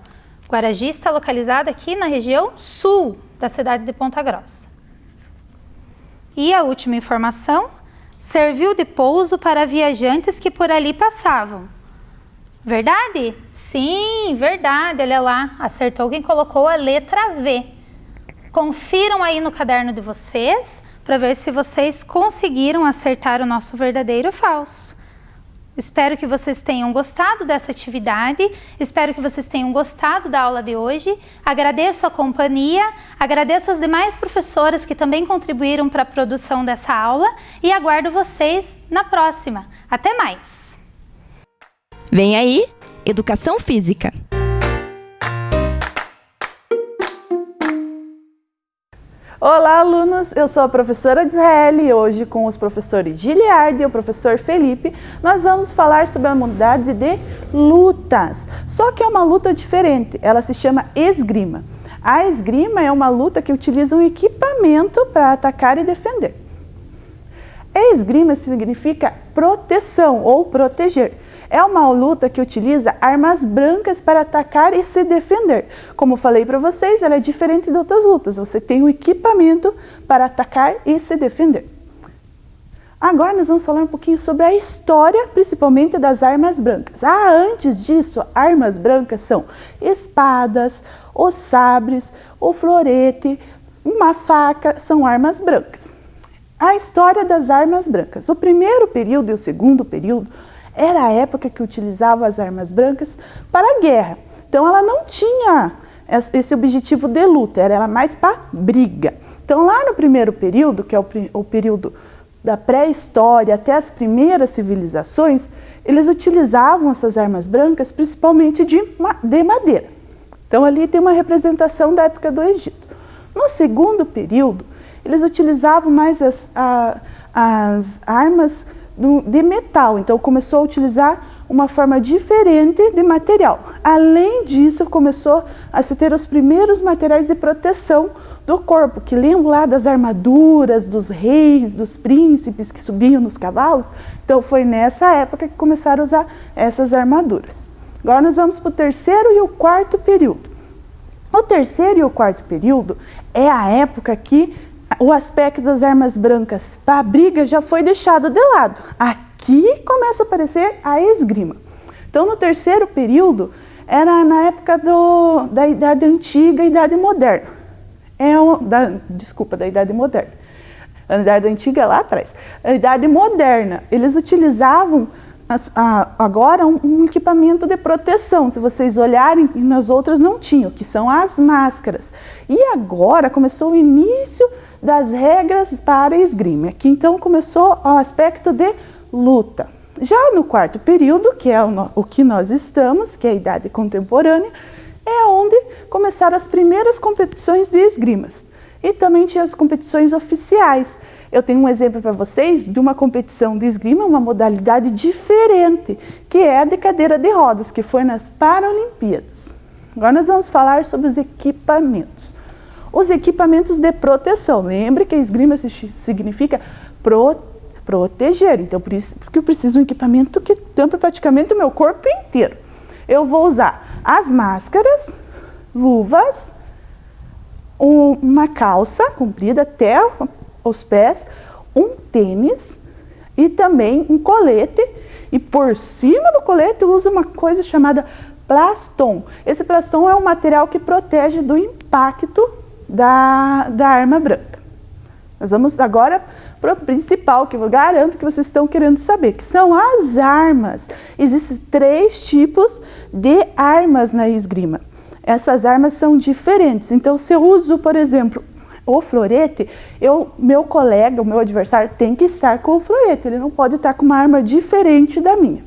[SPEAKER 4] Guaragi está localizada aqui na região sul da cidade de Ponta Grossa. E a última informação, serviu de pouso para viajantes que por ali passavam. Verdade? Sim, verdade, olha lá, acertou quem colocou a letra V. Confiram aí no caderno de vocês para ver se vocês conseguiram acertar o nosso verdadeiro ou falso. Espero que vocês tenham gostado dessa atividade, espero que vocês tenham gostado da aula de hoje. Agradeço a companhia, agradeço as demais professoras que também contribuíram para a produção dessa aula e aguardo vocês na próxima. Até mais!
[SPEAKER 2] Vem aí, Educação Física.
[SPEAKER 5] Olá, alunos! Eu sou a professora Israel e hoje com os professores Giliardi e o professor Felipe, nós vamos falar sobre a modalidade de lutas. Só que é uma luta diferente, ela se chama esgrima. A esgrima é uma luta que utiliza um equipamento para atacar e defender. A esgrima significa proteção ou proteger. É uma luta que utiliza armas brancas para atacar e se defender. Como falei para vocês, ela é diferente de outras lutas. Você tem um equipamento para atacar e se defender. Agora nós vamos falar um pouquinho sobre a história, principalmente das armas brancas. Antes disso, armas brancas são espadas, os sabres, o florete, uma faca, são armas brancas. A história das armas brancas. O primeiro período e o segundo período era a época que utilizava as armas brancas para a guerra. Então ela não tinha esse objetivo de luta, era mais para briga. Então lá no primeiro período, que é o período da pré-história até as primeiras civilizações, eles utilizavam essas armas brancas principalmente de madeira. Então ali tem uma representação da época do Egito. No segundo período, eles utilizavam mais as armas de metal, então começou a utilizar uma forma diferente de material. Além disso, começou a se ter os primeiros materiais de proteção do corpo, que lembram lá das armaduras, dos reis, dos príncipes que subiam nos cavalos. Então foi nessa época que começaram a usar essas armaduras. Agora nós vamos para o terceiro e o quarto período. O terceiro e o quarto período é a época que o aspecto das armas brancas para a briga já foi deixado de lado. Aqui começa a aparecer a esgrima. Então, no terceiro período, era na época da Idade Antiga e Idade Moderna. Da Idade Moderna. A Idade Antiga lá atrás. A Idade Moderna, eles utilizavam agora um equipamento de proteção. Se vocês olharem, nas outras não tinham, que são as máscaras. E agora começou o início das regras para a esgrima. Aqui então começou o aspecto de luta. Já no quarto período, que é o que nós estamos, que é a idade contemporânea, é onde começaram as primeiras competições de esgrimas. E também tinha as competições oficiais. Eu tenho um exemplo para vocês de uma competição de esgrima, uma modalidade diferente, que é a de cadeira de rodas, que foi nas Paralimpíadas. Agora nós vamos falar sobre os equipamentos. Os equipamentos de proteção. Lembre que a esgrima significa proteger. Então, por isso que eu preciso de um equipamento que tampa praticamente o meu corpo inteiro. Eu vou usar as máscaras, luvas, uma calça comprida até os pés, um tênis e também um colete. E por cima do colete eu uso uma coisa chamada plaston. Esse plaston é um material que protege do impacto da arma branca. Nós vamos agora para o principal, que eu garanto que vocês estão querendo saber, que são as armas. Existem 3 tipos de armas na esgrima. Essas armas são diferentes. Então, se eu uso, por exemplo, o florete, meu colega, o meu adversário, tem que estar com o florete. Ele não pode estar com uma arma diferente da minha.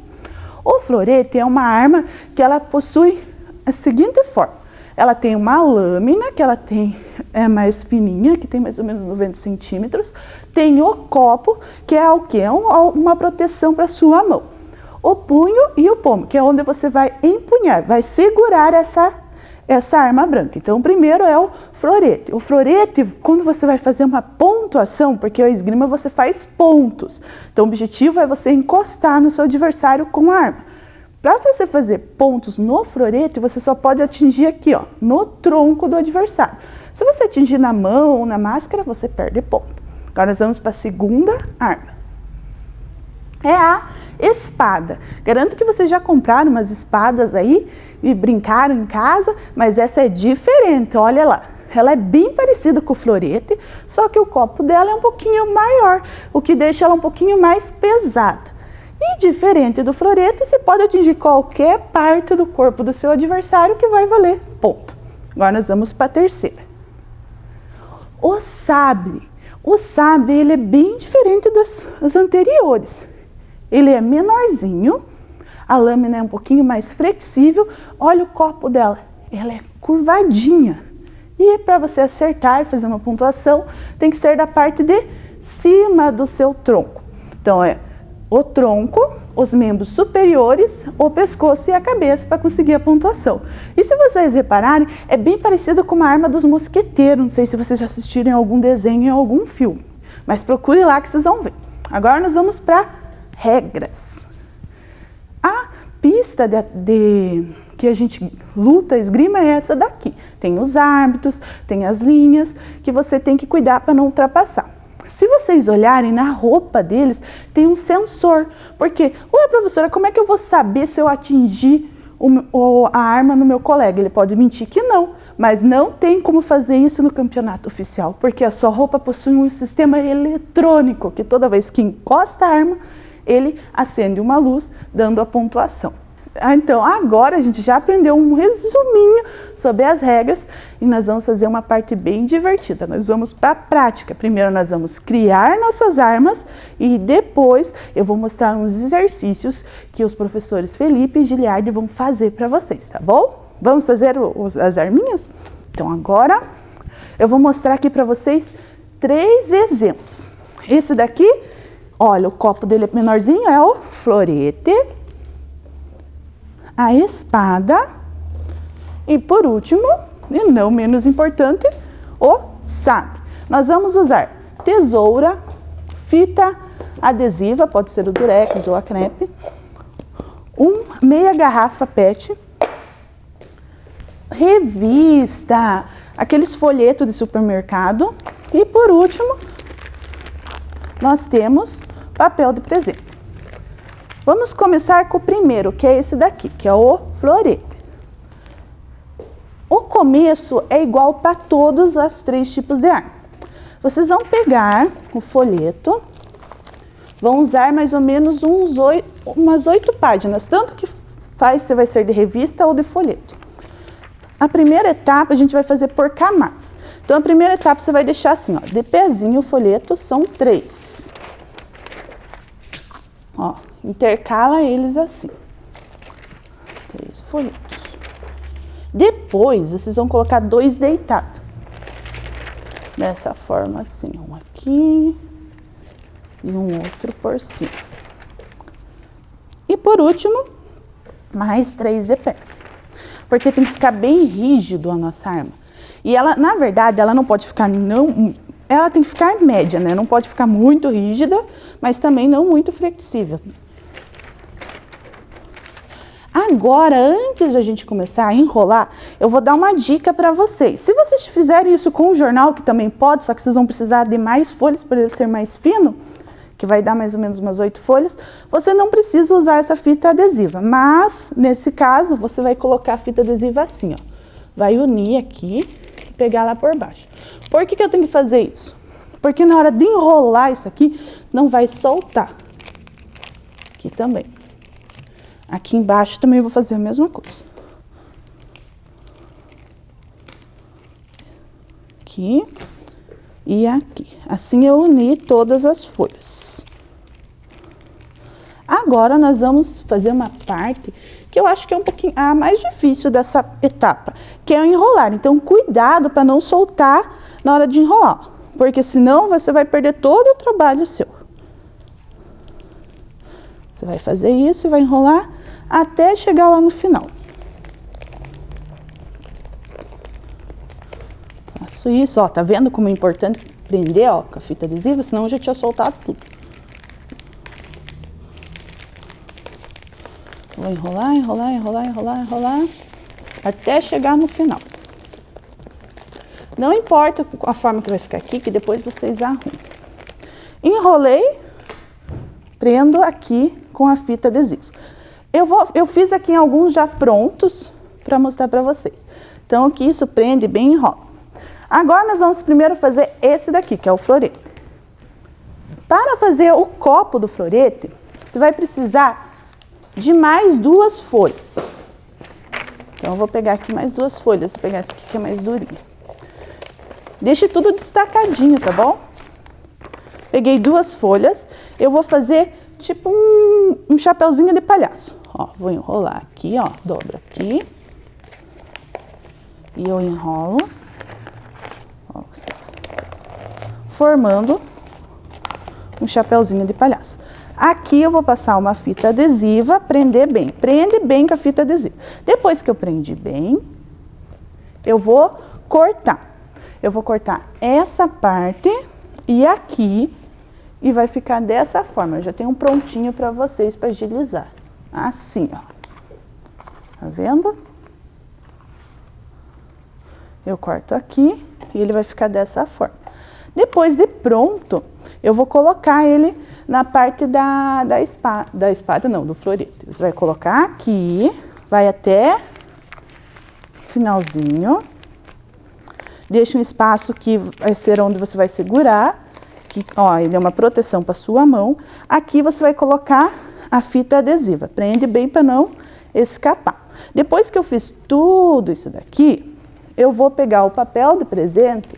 [SPEAKER 5] O florete é uma arma que ela possui a seguinte forma. Ela tem uma lâmina, que ela é mais fininha, que tem mais ou menos 90 centímetros. Tem o copo, que é o quê? É uma proteção para a sua mão. O punho e o pomo, que é onde você vai empunhar, vai segurar essa arma branca. Então, o primeiro é o florete. O florete, quando você vai fazer uma pontuação, porque a esgrima você faz pontos. Então, o objetivo é você encostar no seu adversário com a arma. Para você fazer pontos no florete, você só pode atingir aqui, ó, no tronco do adversário. Se você atingir na mão ou na máscara, você perde ponto. Agora nós vamos para a segunda arma. É a espada. Garanto que vocês já compraram umas espadas aí e brincaram em casa, mas essa é diferente, olha lá. Ela é bem parecida com o florete, só que o copo dela é um pouquinho maior, o que deixa ela um pouquinho mais pesada. E diferente do florete, você pode atingir qualquer parte do corpo do seu adversário que vai valer ponto. Agora nós vamos para a terceira. O sabre. O sabre ele é bem diferente das anteriores. Ele é menorzinho, a lâmina é um pouquinho mais flexível. Olha o copo dela, ela é curvadinha. E para você acertar e fazer uma pontuação, tem que ser da parte de cima do seu tronco. Então é o tronco, os membros superiores, o pescoço e a cabeça para conseguir a pontuação. E se vocês repararem, é bem parecido com uma arma dos mosqueteiros. Não sei se vocês já assistiram algum desenho em algum filme, mas procure lá que vocês vão ver. Agora nós vamos para regras. A pista que a gente luta, esgrima é essa daqui. Tem os árbitros, tem as linhas que você tem que cuidar para não ultrapassar. Se vocês olharem na roupa deles, tem um sensor. Porque, ué, professora, como é que eu vou saber se eu atingir a arma no meu colega? Ele pode mentir que não, mas não tem como fazer isso no campeonato oficial, porque a sua roupa possui um sistema eletrônico, que toda vez que encosta a arma, ele acende uma luz, dando a pontuação. Então, agora a gente já aprendeu um resuminho sobre as regras e nós vamos fazer uma parte bem divertida. Nós vamos para a prática. Primeiro nós vamos criar nossas armas e depois eu vou mostrar uns exercícios que os professores Felipe e Giliardi vão fazer para vocês, tá bom? Vamos fazer as arminhas? Então, agora eu vou mostrar aqui para vocês 3 exemplos. Esse daqui, olha, o copo dele é menorzinho, é o florete, a espada e, por último, e não menos importante, o sabre. Nós vamos usar tesoura, fita adesiva, pode ser o durex ou a crepe, meia garrafa PET, revista, aqueles folhetos de supermercado e, por último, nós temos papel de presente. Vamos começar com o primeiro, que é esse daqui, que é o florete. O começo é igual para todos os 3 tipos de arma. Vocês vão pegar o folheto, vão usar mais ou menos umas 8 páginas, tanto que se vai ser de revista ou de folheto. A primeira etapa a gente vai fazer por camadas. Então a primeira etapa você vai deixar assim, ó, de pezinho o folheto, são 3. Ó. Intercala eles assim. 3 folhetos. Depois, vocês vão colocar 2 deitados. Dessa forma assim. Um aqui e um outro por cima. E por último, mais 3 de pé. Porque tem que ficar bem rígido a nossa arma. E ela, na verdade, ela não pode ficar ela tem que ficar média, né? Não pode ficar muito rígida, mas também não muito flexível. Agora, antes da gente começar a enrolar, eu vou dar uma dica para vocês. Se vocês fizerem isso com o jornal, que também pode, só que vocês vão precisar de mais folhas para ele ser mais fino, que vai dar mais ou menos umas 8 folhas, você não precisa usar essa fita adesiva. Mas, nesse caso, você vai colocar a fita adesiva assim, ó. Vai unir aqui e pegar lá por baixo. Por que eu tenho que fazer isso? Porque na hora de enrolar isso aqui, não vai soltar. Aqui também. Aqui embaixo também vou fazer a mesma coisa. Aqui e aqui. Assim eu uni todas as folhas. Agora nós vamos fazer uma parte que eu acho que é um pouquinho a mais difícil dessa etapa, que é o enrolar. Então, cuidado para não soltar na hora de enrolar, porque senão você vai perder todo o trabalho seu. Você vai fazer isso e vai enrolar até chegar lá no final. Faço isso, ó, tá vendo como é importante prender, ó, com a fita adesiva, senão eu já tinha soltado tudo. Vou enrolar, enrolar, enrolar, enrolar, enrolar, até chegar no final. Não importa a forma que vai ficar aqui, que depois vocês arrumam. Enrolei, prendo aqui com a fita adesiva. Eu fiz aqui alguns já prontos para mostrar para vocês. Então aqui isso prende bem e enrola. Agora nós vamos primeiro fazer esse daqui, que é o florete. Para fazer o copo do florete, você vai precisar de mais 2 folhas. Então eu vou pegar aqui mais 2 folhas, vou pegar esse aqui que é mais durinho. Deixe tudo destacadinho, tá bom? Peguei 2 folhas, eu vou fazer tipo um chapeuzinho de palhaço. Ó, vou enrolar aqui, ó, dobro aqui. E eu enrolo. Ó, formando um chapeuzinho de palhaço. Aqui eu vou passar uma fita adesiva, prender bem. Prende bem com a fita adesiva. Depois que eu prendi bem, eu vou cortar. Eu vou cortar essa parte e aqui, e vai ficar dessa forma. Eu já tenho um prontinho para vocês para agilizar. Assim, ó. Tá vendo? Eu corto aqui e ele vai ficar dessa forma. Depois de pronto, eu vou colocar ele na parte da espada não, do florete. Você vai colocar aqui, vai até o finalzinho. Deixa um espaço que vai ser onde você vai segurar, que, ó, ele é uma proteção para sua mão. Aqui você vai colocar a fita adesiva, prende bem para não escapar. Depois que eu fiz tudo isso daqui, eu vou pegar o papel de presente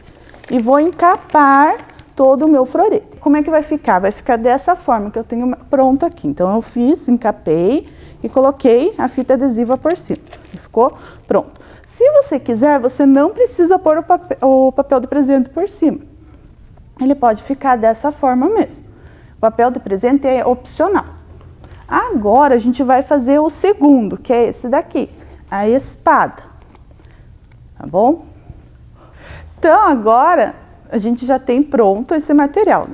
[SPEAKER 5] e vou encapar todo o meu florete. Como é que vai ficar? Vai ficar dessa forma que eu tenho pronto aqui. Então eu fiz, encapei e coloquei a fita adesiva por cima. E ficou pronto. Se você quiser, você não precisa pôr o papel de presente por cima. Ele pode ficar dessa forma mesmo. O papel de presente é opcional. Agora a gente vai fazer o segundo, que é esse daqui, a espada. Tá bom? Então agora a gente já tem pronto esse material.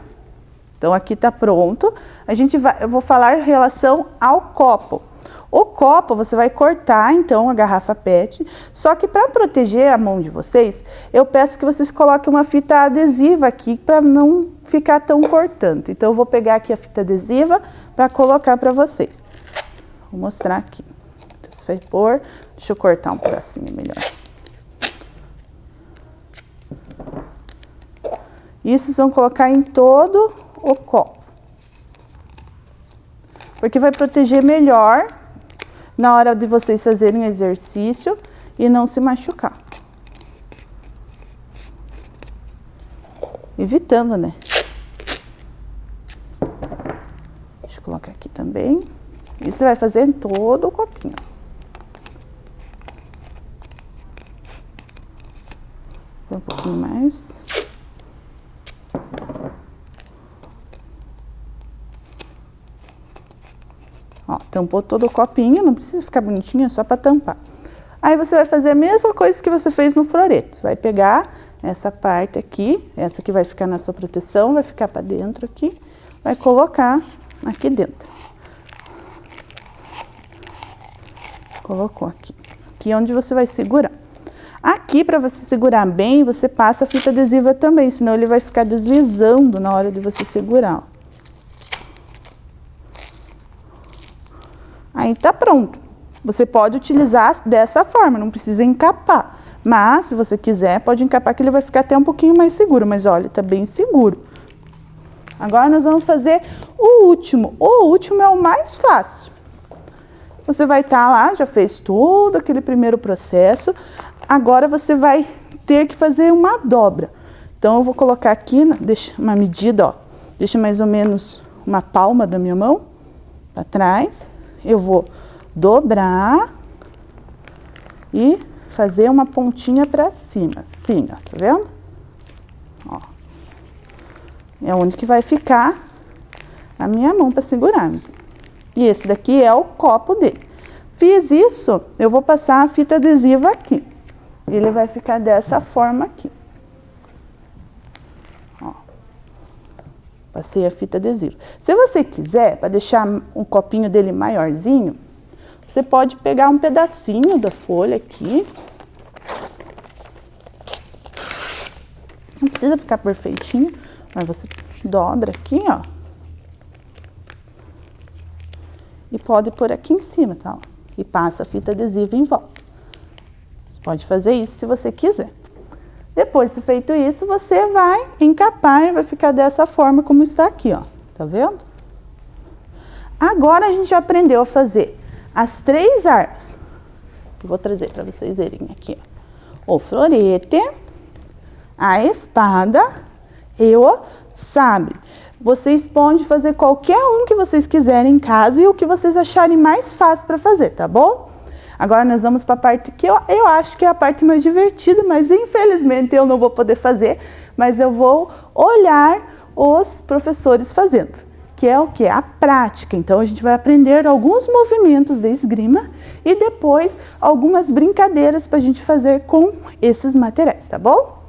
[SPEAKER 5] Então aqui está pronto. Eu vou falar em relação ao copo. O copo você vai cortar, então, a garrafa PET, só que para proteger a mão de vocês, eu peço que vocês coloquem uma fita adesiva aqui para não ficar tão cortante. Então, eu vou pegar aqui a fita adesiva para colocar para vocês. Vou mostrar aqui. Então, você vai pôr, deixa eu cortar um pedacinho melhor. Isso vocês vão colocar em todo o copo. Porque vai proteger melhor na hora de vocês fazerem exercício e não se machucar. Evitando, né? Deixa eu colocar aqui também. Isso você vai fazer em todo o copinho. Um pouquinho mais. Ó, tampou todo o copinho, não precisa ficar bonitinho, é só para tampar. Aí você vai fazer a mesma coisa que você fez no florete. Vai pegar essa parte aqui, essa que vai ficar na sua proteção, vai ficar para dentro aqui, vai colocar aqui dentro. Colocou aqui. Aqui é onde você vai segurar. Aqui, para você segurar bem, você passa a fita adesiva também, senão ele vai ficar deslizando na hora de você segurar, ó. Aí tá pronto. Você pode utilizar dessa forma, não precisa encapar. Mas, se você quiser, pode encapar que ele vai ficar até um pouquinho mais seguro. Mas olha, tá bem seguro. Agora nós vamos fazer o último. O último é o mais fácil. Você vai estar lá, já fez todo aquele primeiro processo. Agora você vai ter que fazer uma dobra. Então eu vou colocar aqui, deixa uma medida, ó. Deixa mais ou menos uma palma da minha mão para trás. Eu vou dobrar e fazer uma pontinha para cima, assim, ó, tá vendo? Ó. É onde que vai ficar a minha mão para segurar. E esse daqui é o copo dele. Fiz isso, eu vou passar a fita adesiva aqui. Ele vai ficar dessa forma aqui. Ó. Passei a fita adesiva. Se você quiser, para deixar o copinho dele maiorzinho, Você pode pegar um pedacinho da folha aqui. Não precisa ficar perfeitinho, mas você dobra aqui, ó. E pode pôr aqui em cima, tá? E passa a fita adesiva em volta. Você pode fazer isso se você quiser. Depois de feito isso, você vai encapar e vai ficar dessa forma como está aqui, ó. Tá vendo? Agora a gente já aprendeu a fazer as 3 armas. Que eu vou trazer para vocês verem aqui, ó. O florete, a espada e o sabre. Vocês podem fazer qualquer um que vocês quiserem em casa e o que vocês acharem mais fácil para fazer, tá bom? Agora nós vamos para a parte que eu acho que é a parte mais divertida, mas infelizmente eu não vou poder fazer, mas eu vou olhar os professores fazendo, que é o que? A prática. Então a gente vai aprender alguns movimentos da esgrima e depois algumas brincadeiras para a gente fazer com esses materiais, tá bom?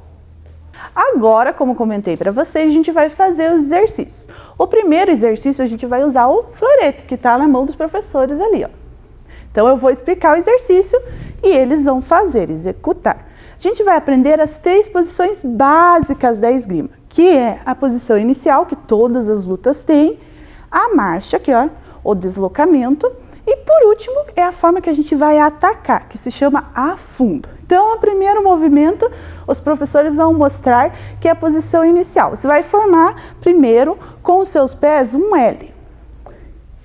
[SPEAKER 5] Agora, como comentei para vocês, a gente vai fazer os exercícios. O primeiro exercício a gente vai usar o florete, que está na mão dos professores ali, ó. Então eu vou explicar o exercício e eles vão fazer, executar. A gente vai aprender as 3 posições básicas da esgrima, que é a posição inicial, que todas as lutas têm, a marcha, que é o deslocamento, e por último é a forma que a gente vai atacar, que se chama afundo. Então, o primeiro movimento, os professores vão mostrar que é a posição inicial. Você vai formar primeiro com os seus pés um L.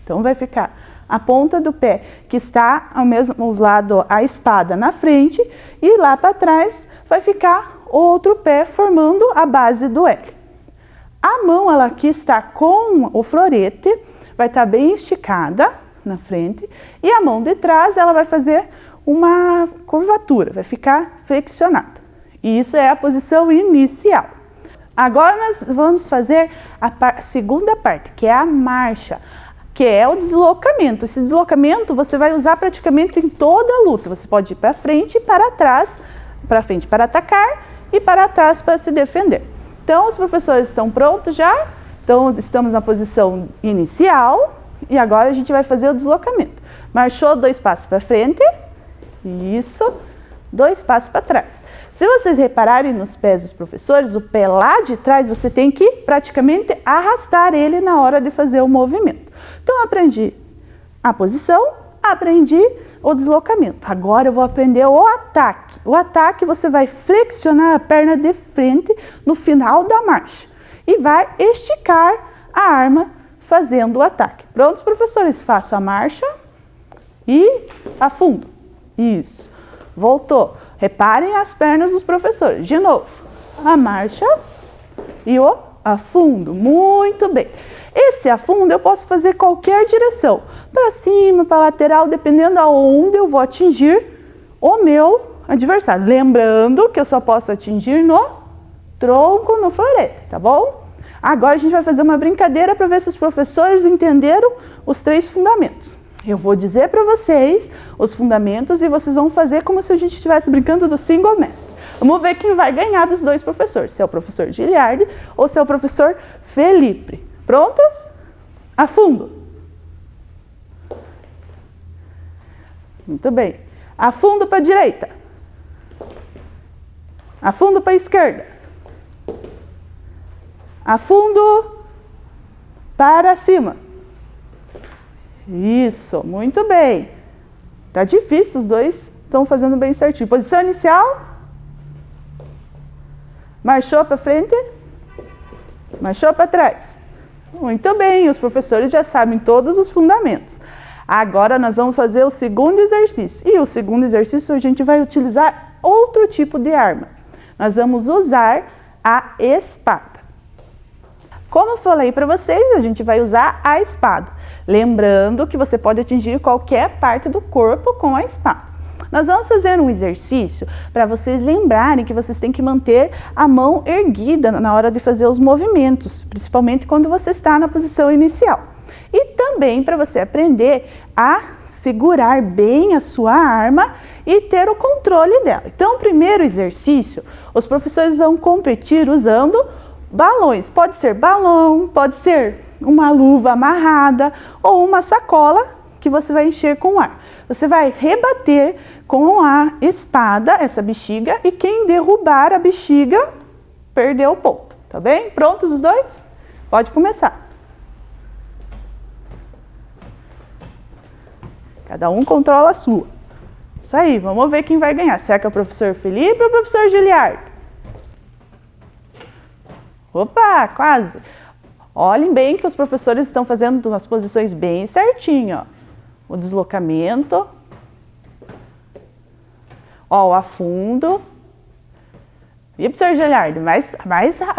[SPEAKER 5] Então, vai ficar a ponta do pé que está ao mesmo lado, a espada na frente, e lá para trás vai ficar outro pé formando a base do L. A mão, ela aqui está com o florete, vai estar bem esticada na frente, e a mão de trás, ela vai fazer uma curvatura, vai ficar flexionada. E isso é a posição inicial. Agora nós vamos fazer a segunda parte, que é a marcha, que é o deslocamento. Esse deslocamento você vai usar praticamente em toda a luta. Você pode ir para frente e para trás, para frente para atacar e para trás para se defender. Então, os professores estão prontos já? Então, estamos na posição inicial e agora a gente vai fazer o deslocamento. Marchou 2 passos para frente, isso, 2 passos para trás. Se vocês repararem nos pés dos professores, o pé lá de trás, você tem que praticamente arrastar ele na hora de fazer o movimento. Então, aprendi a posição, aprendi o deslocamento. Agora eu vou aprender o ataque. O ataque você vai flexionar a perna de frente no final da marcha e vai esticar a arma fazendo o ataque. Prontos, professores? Façam a marcha e afundo. Isso. Voltou. Reparem as pernas dos professores. De novo. A marcha e o afundo. Muito bem. Esse afundo eu posso fazer qualquer direção. Para cima, para lateral, dependendo aonde eu vou atingir o meu adversário. Lembrando que eu só posso atingir no tronco, no florete, tá bom? Agora a gente vai fazer uma brincadeira para ver se os professores entenderam os 3 fundamentos. Eu vou dizer para vocês os fundamentos e vocês vão fazer como se a gente estivesse brincando do single mestre. Vamos ver quem vai ganhar dos 2 professores, se é o professor Giliardi ou se é o professor Felipe. Prontos? Afundo. Muito bem. Afundo para a direita. Afundo para a esquerda. Afundo para cima. Isso, muito bem. Tá difícil, os 2 estão fazendo bem certinho. Posição inicial. Marchou para frente. Marchou para trás. Muito bem, os professores já sabem todos os fundamentos. Agora nós vamos fazer o segundo exercício. E o segundo exercício a gente vai utilizar outro tipo de arma. Nós vamos usar a espada. Como eu falei para vocês, a gente vai usar a espada. Lembrando que você pode atingir qualquer parte do corpo com a espada. Nós vamos fazer um exercício para vocês lembrarem que vocês têm que manter a mão erguida na hora de fazer os movimentos, principalmente quando você está na posição inicial. E também para você aprender a segurar bem a sua arma e ter o controle dela. Então, o primeiro exercício, os professores vão competir usando balões. Pode ser balão, pode ser uma luva amarrada ou uma sacola que você vai encher com ar. você vai rebater com a espada essa bexiga e quem derrubar a bexiga perdeu o ponto, tá bem? Prontos os dois? Pode começar. Cada um controla a sua. Isso aí, vamos ver quem vai ganhar. Será que é o professor Felipe ou o professor Giliardo? Opa, quase. Olhem bem que os professores estão fazendo as posições bem certinho, ó. O deslocamento. Ó, o afundo. E professor Giliardo,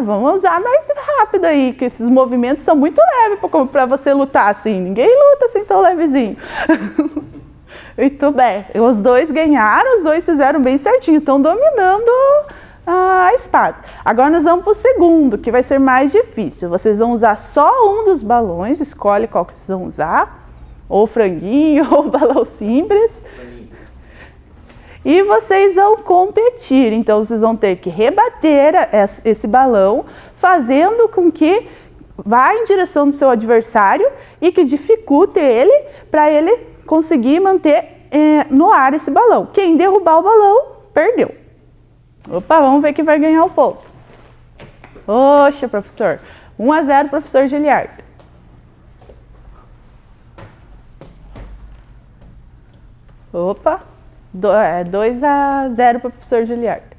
[SPEAKER 5] vamos usar mais rápido aí, que esses movimentos são muito leves para você lutar assim. Ninguém luta assim tão levezinho. Muito bem. Os dois ganharam, os dois fizeram bem certinho, estão dominando a espada. Agora nós vamos para o segundo, que vai ser mais difícil. Vocês vão usar só um dos balões, escolhe qual que vocês vão usar. Ou franguinho, ou balão simples. E vocês vão competir, então vocês vão ter que rebater esse balão, fazendo com que vá em direção do seu adversário e que dificulte ele, para ele conseguir manter no ar esse balão. Quem derrubar o balão, perdeu. Opa, vamos ver quem vai ganhar o ponto. Oxa, professor. 1-0, professor Giliardo. Opa. 2-0 para o professor Giliardo.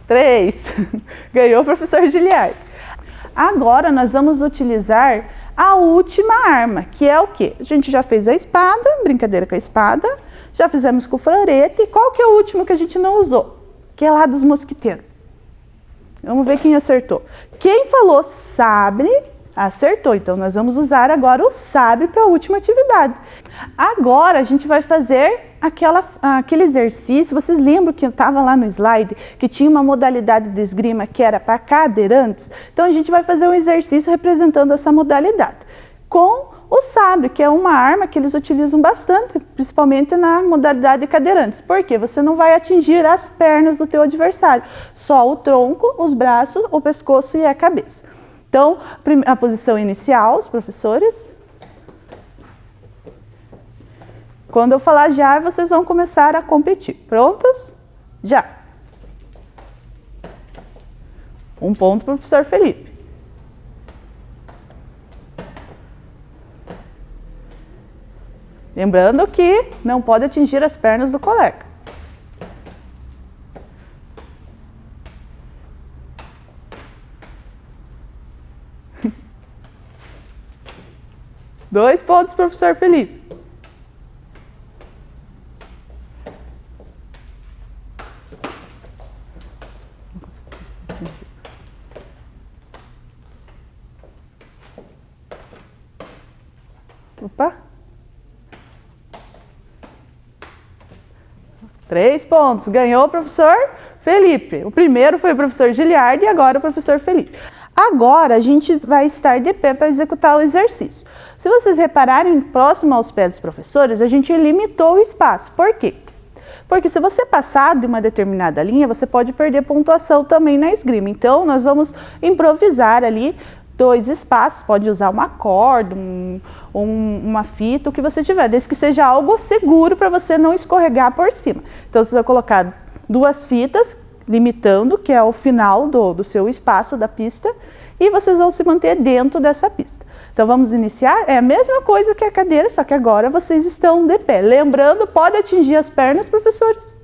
[SPEAKER 5] 3. Ganhou o professor Giliardo. Agora nós vamos utilizar a última arma, que é o quê? A gente já fez a espada, brincadeira com a espada, já fizemos com o florete. E qual que é o último que a gente não usou? Que é lá dos mosquiteiros. Vamos ver quem acertou. Quem falou sabre, acertou. Então, nós vamos usar agora o sabre para a última atividade. Agora, a gente vai fazer aquele exercício. Vocês lembram que estava lá no slide que tinha uma modalidade de esgrima que era para cadeirantes? Então, a gente vai fazer um exercício representando essa modalidade com o sabre, que é uma arma que eles utilizam bastante, principalmente na modalidade de cadeirantes. Por quê? Você não vai atingir as pernas do teu adversário, só o tronco, os braços, o pescoço e a cabeça. Então, a posição inicial, os professores. Quando eu falar já, vocês vão começar a competir. Prontos? Já. 1 ponto para o professor Felipe. Lembrando que não pode atingir as pernas do colega. Dois pontos, professor Felipe. Opa. 3 pontos. Ganhou o professor Felipe. O primeiro foi o professor Giliardo e agora o professor Felipe. Agora a gente vai estar de pé para executar o exercício. Se vocês repararem, próximo aos pés dos professores, a gente limitou o espaço. Por quê? Porque se você passar de uma determinada linha, você pode perder pontuação também na esgrima. Então, nós vamos improvisar ali 2 espaços, pode usar uma corda, uma fita, o que você tiver, desde que seja algo seguro para você não escorregar por cima. Então, você vai colocar 2 fitas, limitando, que é o final do seu espaço da pista, e vocês vão se manter dentro dessa pista. Então, vamos iniciar. É a mesma coisa que a cadeira, só que agora vocês estão de pé. Lembrando, pode atingir as pernas, professores?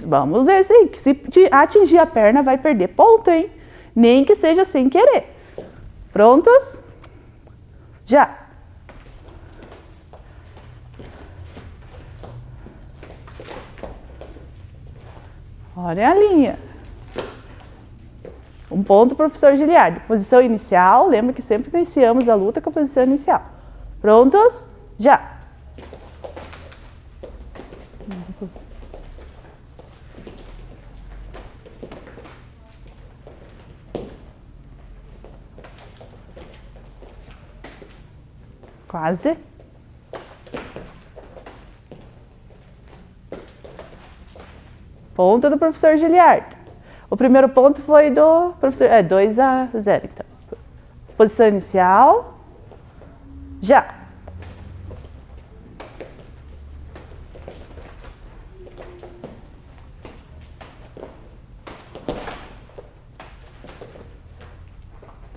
[SPEAKER 5] Vamos ver assim, que se atingir a perna, vai perder ponto, hein? Nem que seja sem querer. Prontos? Já! Olha a linha. 1 ponto, professor Giliardo. Posição inicial, lembra que sempre iniciamos a luta com a posição inicial. Prontos? Já! Quase. Ponto do professor Giliardo. O primeiro ponto foi do professor... 2-0, então. Posição inicial. Já.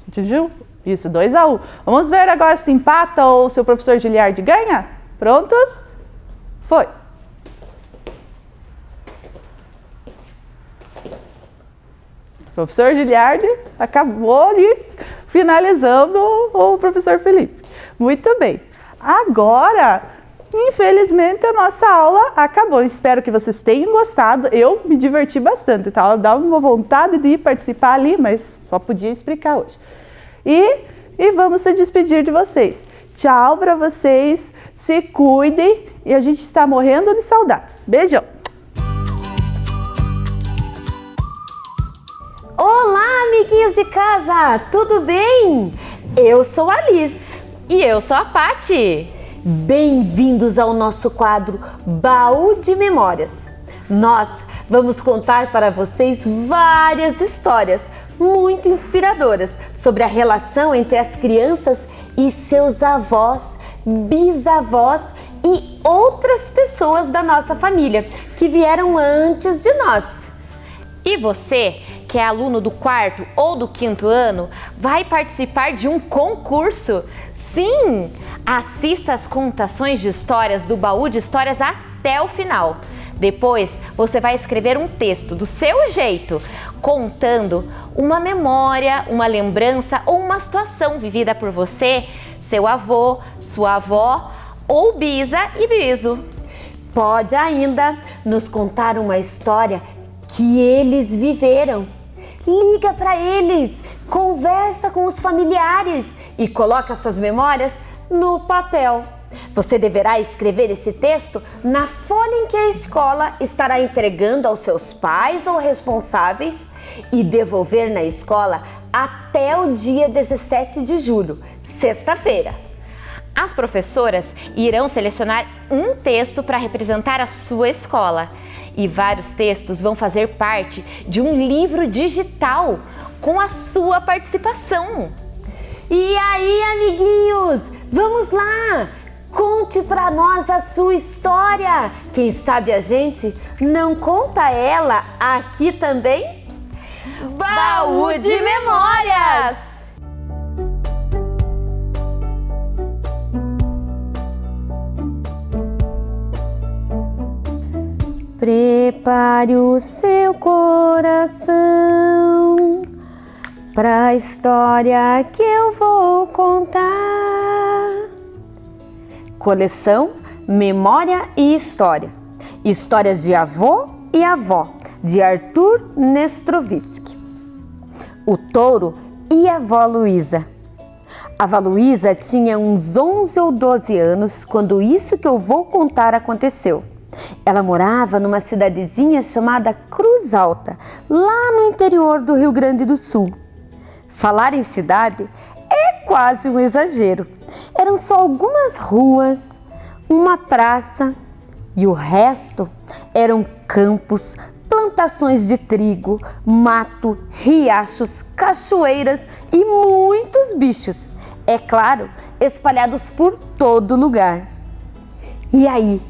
[SPEAKER 5] Entendeu? Isso, 2-1. Vamos ver agora se empata ou se o professor Giliardi ganha? Prontos? Foi. O professor Giliardi acabou de finalizando o professor Felipe. Muito bem. Agora, infelizmente, a nossa aula acabou. Espero que vocês tenham gostado. Eu me diverti bastante, tá? Dá uma vontade de ir participar ali, mas só podia explicar hoje. E vamos se despedir de vocês. Tchau para vocês, se cuidem e a gente está morrendo de saudades. Beijão!
[SPEAKER 6] Olá, amiguinhos de casa, tudo bem? Eu sou a Liz.
[SPEAKER 7] E eu sou a Pati.
[SPEAKER 6] Bem-vindos ao nosso quadro Baú de Memórias. Nós vamos contar para vocês várias histórias muito inspiradoras sobre a relação entre as crianças e seus avós, bisavós e outras pessoas da nossa família que vieram antes de nós.
[SPEAKER 7] E você, que é aluno do 4º ou do 5º ano, vai participar de um concurso. Sim! Assista às contações de histórias do Baú de Histórias até o final. Depois, você vai escrever um texto do seu jeito, contando uma memória, uma lembrança ou uma situação vivida por você, seu avô, sua avó ou bisa e biso.
[SPEAKER 6] Pode ainda nos contar uma história que eles viveram. Liga para eles, conversa com os familiares e coloca essas memórias no papel. Você deverá escrever esse texto na folha em que a escola estará entregando aos seus pais ou responsáveis e devolver na escola até o dia 17 de julho, sexta-feira.
[SPEAKER 7] As professoras irão selecionar um texto para representar a sua escola. E vários textos vão fazer parte de um livro digital com a sua participação.
[SPEAKER 6] E aí, amiguinhos, vamos lá! Conte para nós a sua história. Quem sabe a gente não conta ela aqui também?
[SPEAKER 7] Baú de Memórias!
[SPEAKER 6] Prepare o seu coração para a história que eu vou contar. Coleção Memória e História. Histórias de avô e avó, de Arthur Nestroviski. O touro e a avó Luísa. A avó Luísa tinha uns 11 ou 12 anos quando isso que eu vou contar aconteceu. Ela morava numa cidadezinha chamada Cruz Alta, lá no interior do Rio Grande do Sul. Falar em cidade é quase um exagero. Eram só algumas ruas, uma praça e o resto eram campos, plantações de trigo, mato, riachos, cachoeiras e muitos bichos. É claro, espalhados por todo lugar. E aí?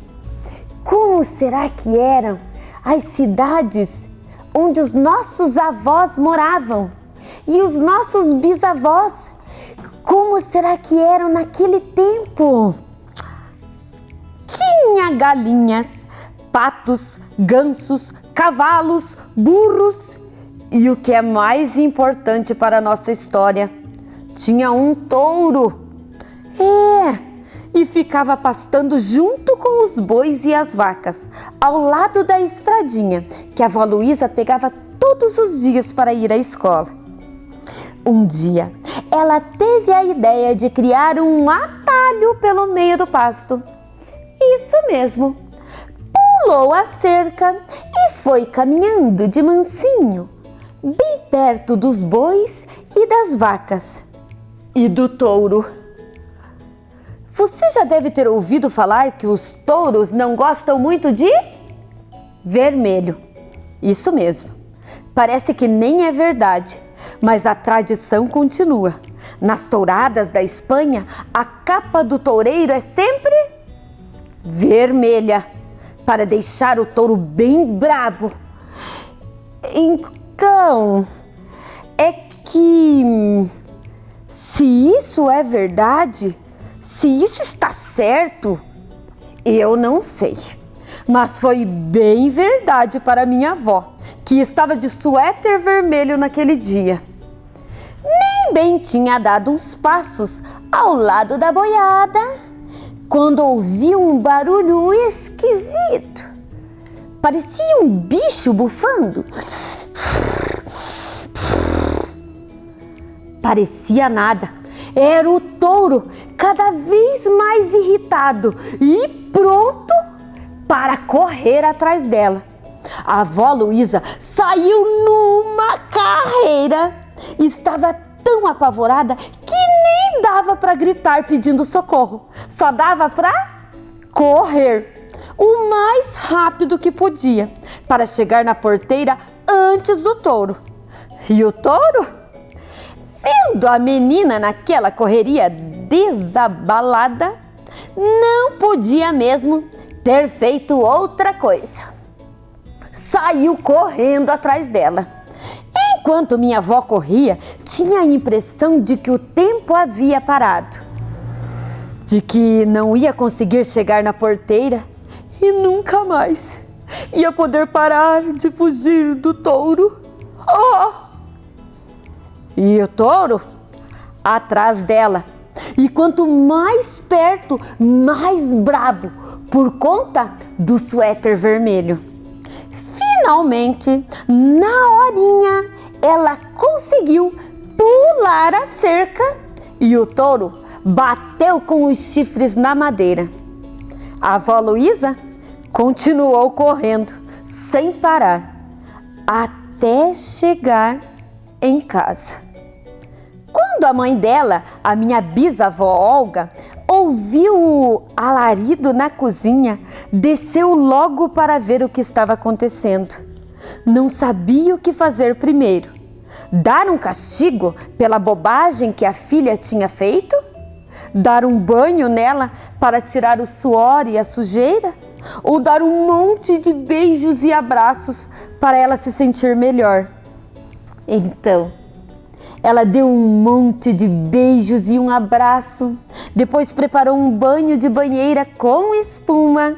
[SPEAKER 6] Como será que eram as cidades onde os nossos avós moravam? E os nossos bisavós? Como será que eram naquele tempo? Tinha galinhas, patos, gansos, cavalos, burros e o que é mais importante para a nossa história, tinha um touro. E ficava pastando junto com os bois e as vacas, ao lado da estradinha que a avó Luísa pegava todos os dias para ir à escola. Um dia, ela teve a ideia de criar um atalho pelo meio do pasto. Isso mesmo, pulou a cerca e foi caminhando de mansinho, bem perto dos bois e das vacas e do touro. Você já deve ter ouvido falar que os touros não gostam muito de vermelho. Isso mesmo. Parece que nem é verdade, mas a tradição continua. Nas touradas da Espanha, a capa do toureiro é sempre vermelha, para deixar o touro bem brabo. Então, é que se isso é verdade, se isso está certo, eu não sei. Mas foi bem verdade para minha avó, que estava de suéter vermelho naquele dia. Nem bem tinha dado uns passos ao lado da boiada, quando ouvi um barulho esquisito. Parecia um bicho bufando. Parecia nada. Era o touro, cada vez mais irritado e pronto para correr atrás dela. A avó Luísa saiu numa carreira. Estava tão apavorada que nem dava para gritar pedindo socorro. Só dava para correr o mais rápido que podia para chegar na porteira antes do touro. E o touro, vendo a menina naquela correria desabalada, não podia mesmo ter feito outra coisa. Saiu correndo atrás dela. Enquanto minha avó corria, tinha a impressão de que o tempo havia parado, de que não ia conseguir chegar na porteira e nunca mais ia poder parar de fugir do touro. E o touro atrás dela, e quanto mais perto, mais brabo, por conta do suéter vermelho. Finalmente, na horinha, ela conseguiu pular a cerca e o touro bateu com os chifres na madeira. A avó Luísa continuou correndo sem parar até chegar em casa. Quando a mãe dela, a minha bisavó Olga, ouviu o alarido na cozinha, desceu logo para ver o que estava acontecendo. Não sabia o que fazer primeiro. Dar um castigo pela bobagem que a filha tinha feito? Dar um banho nela para tirar o suor e a sujeira? Ou dar um monte de beijos e abraços para ela se sentir melhor? Então, ela deu um monte de beijos e um abraço, depois preparou um banho de banheira com espuma,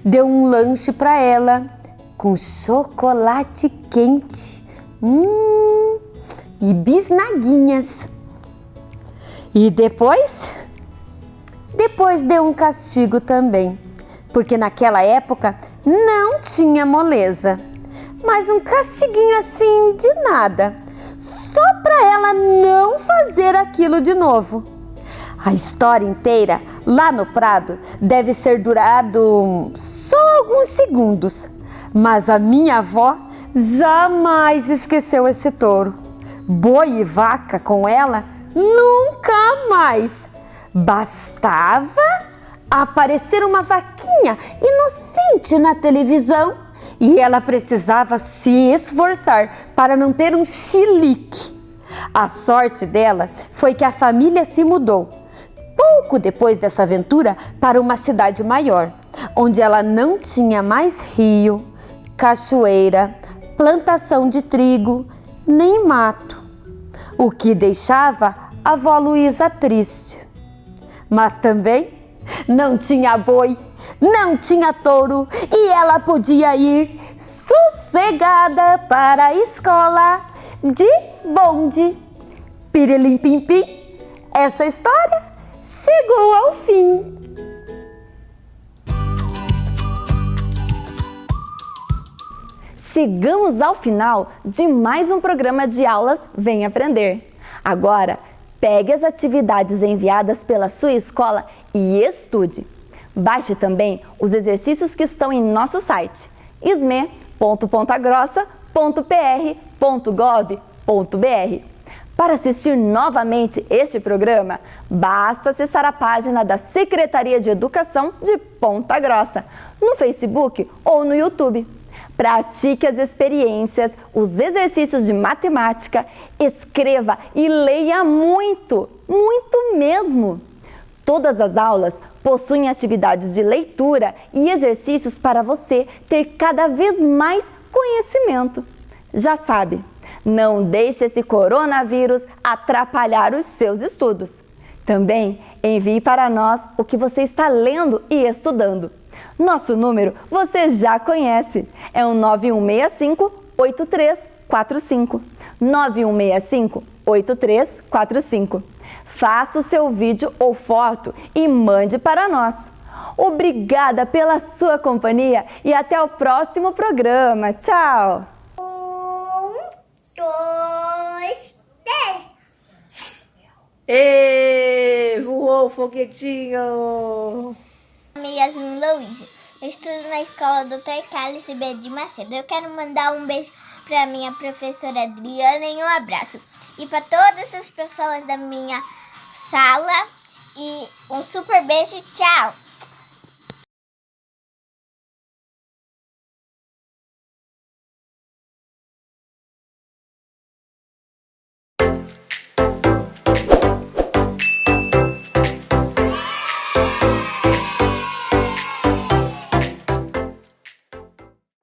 [SPEAKER 6] deu um lanche para ela com chocolate quente e bisnaguinhas. E depois deu um castigo também, porque naquela época não tinha moleza, mas um castiguinho assim de nada, só para ela não fazer aquilo de novo. A história inteira, lá no prado, deve ser durado só alguns segundos, mas a minha avó jamais esqueceu esse touro. Boi e vaca com ela, nunca mais. Bastava aparecer uma vaquinha inocente na televisão e ela precisava se esforçar para não ter um chilique. A sorte dela foi que a família se mudou, pouco depois dessa aventura, para uma cidade maior, onde ela não tinha mais rio, cachoeira, plantação de trigo, nem mato, o que deixava a avó Luísa triste. Mas também não tinha boi, não tinha touro e ela podia ir sossegada para a escola de bonde. Pirilim pim pim, essa história chegou ao fim.
[SPEAKER 1] Chegamos ao final de mais um programa de aulas Vem Aprender. Agora, pegue as atividades enviadas pela sua escola e estude. Baixe também os exercícios que estão em nosso site isme.pontagrossa.pr.gov.br. Para assistir novamente este programa, basta acessar a página da Secretaria de Educação de Ponta Grossa, no Facebook ou no YouTube. Pratique as experiências, os exercícios de matemática, escreva e leia muito, muito mesmo. Todas as aulas possuem atividades de leitura e exercícios para você ter cada vez mais conhecimento. Já sabe, não deixe esse coronavírus atrapalhar os seus estudos. Também envie para nós o que você está lendo e estudando. Nosso número você já conhece, é o 9165-8345. 9165-8345. Faça o seu vídeo ou foto e mande para nós. Obrigada pela sua companhia e até o próximo programa. Tchau!
[SPEAKER 8] 1, 2, 3.
[SPEAKER 9] Voou o foguetinho!
[SPEAKER 8] Me chamo Yasmin Louise. Eu estudo na escola Dr. Carlos Ribeiro de Macedo. Eu quero mandar um beijo para minha professora Adriana e um abraço. E para todas as pessoas da minha sala. E um super beijo. Tchau!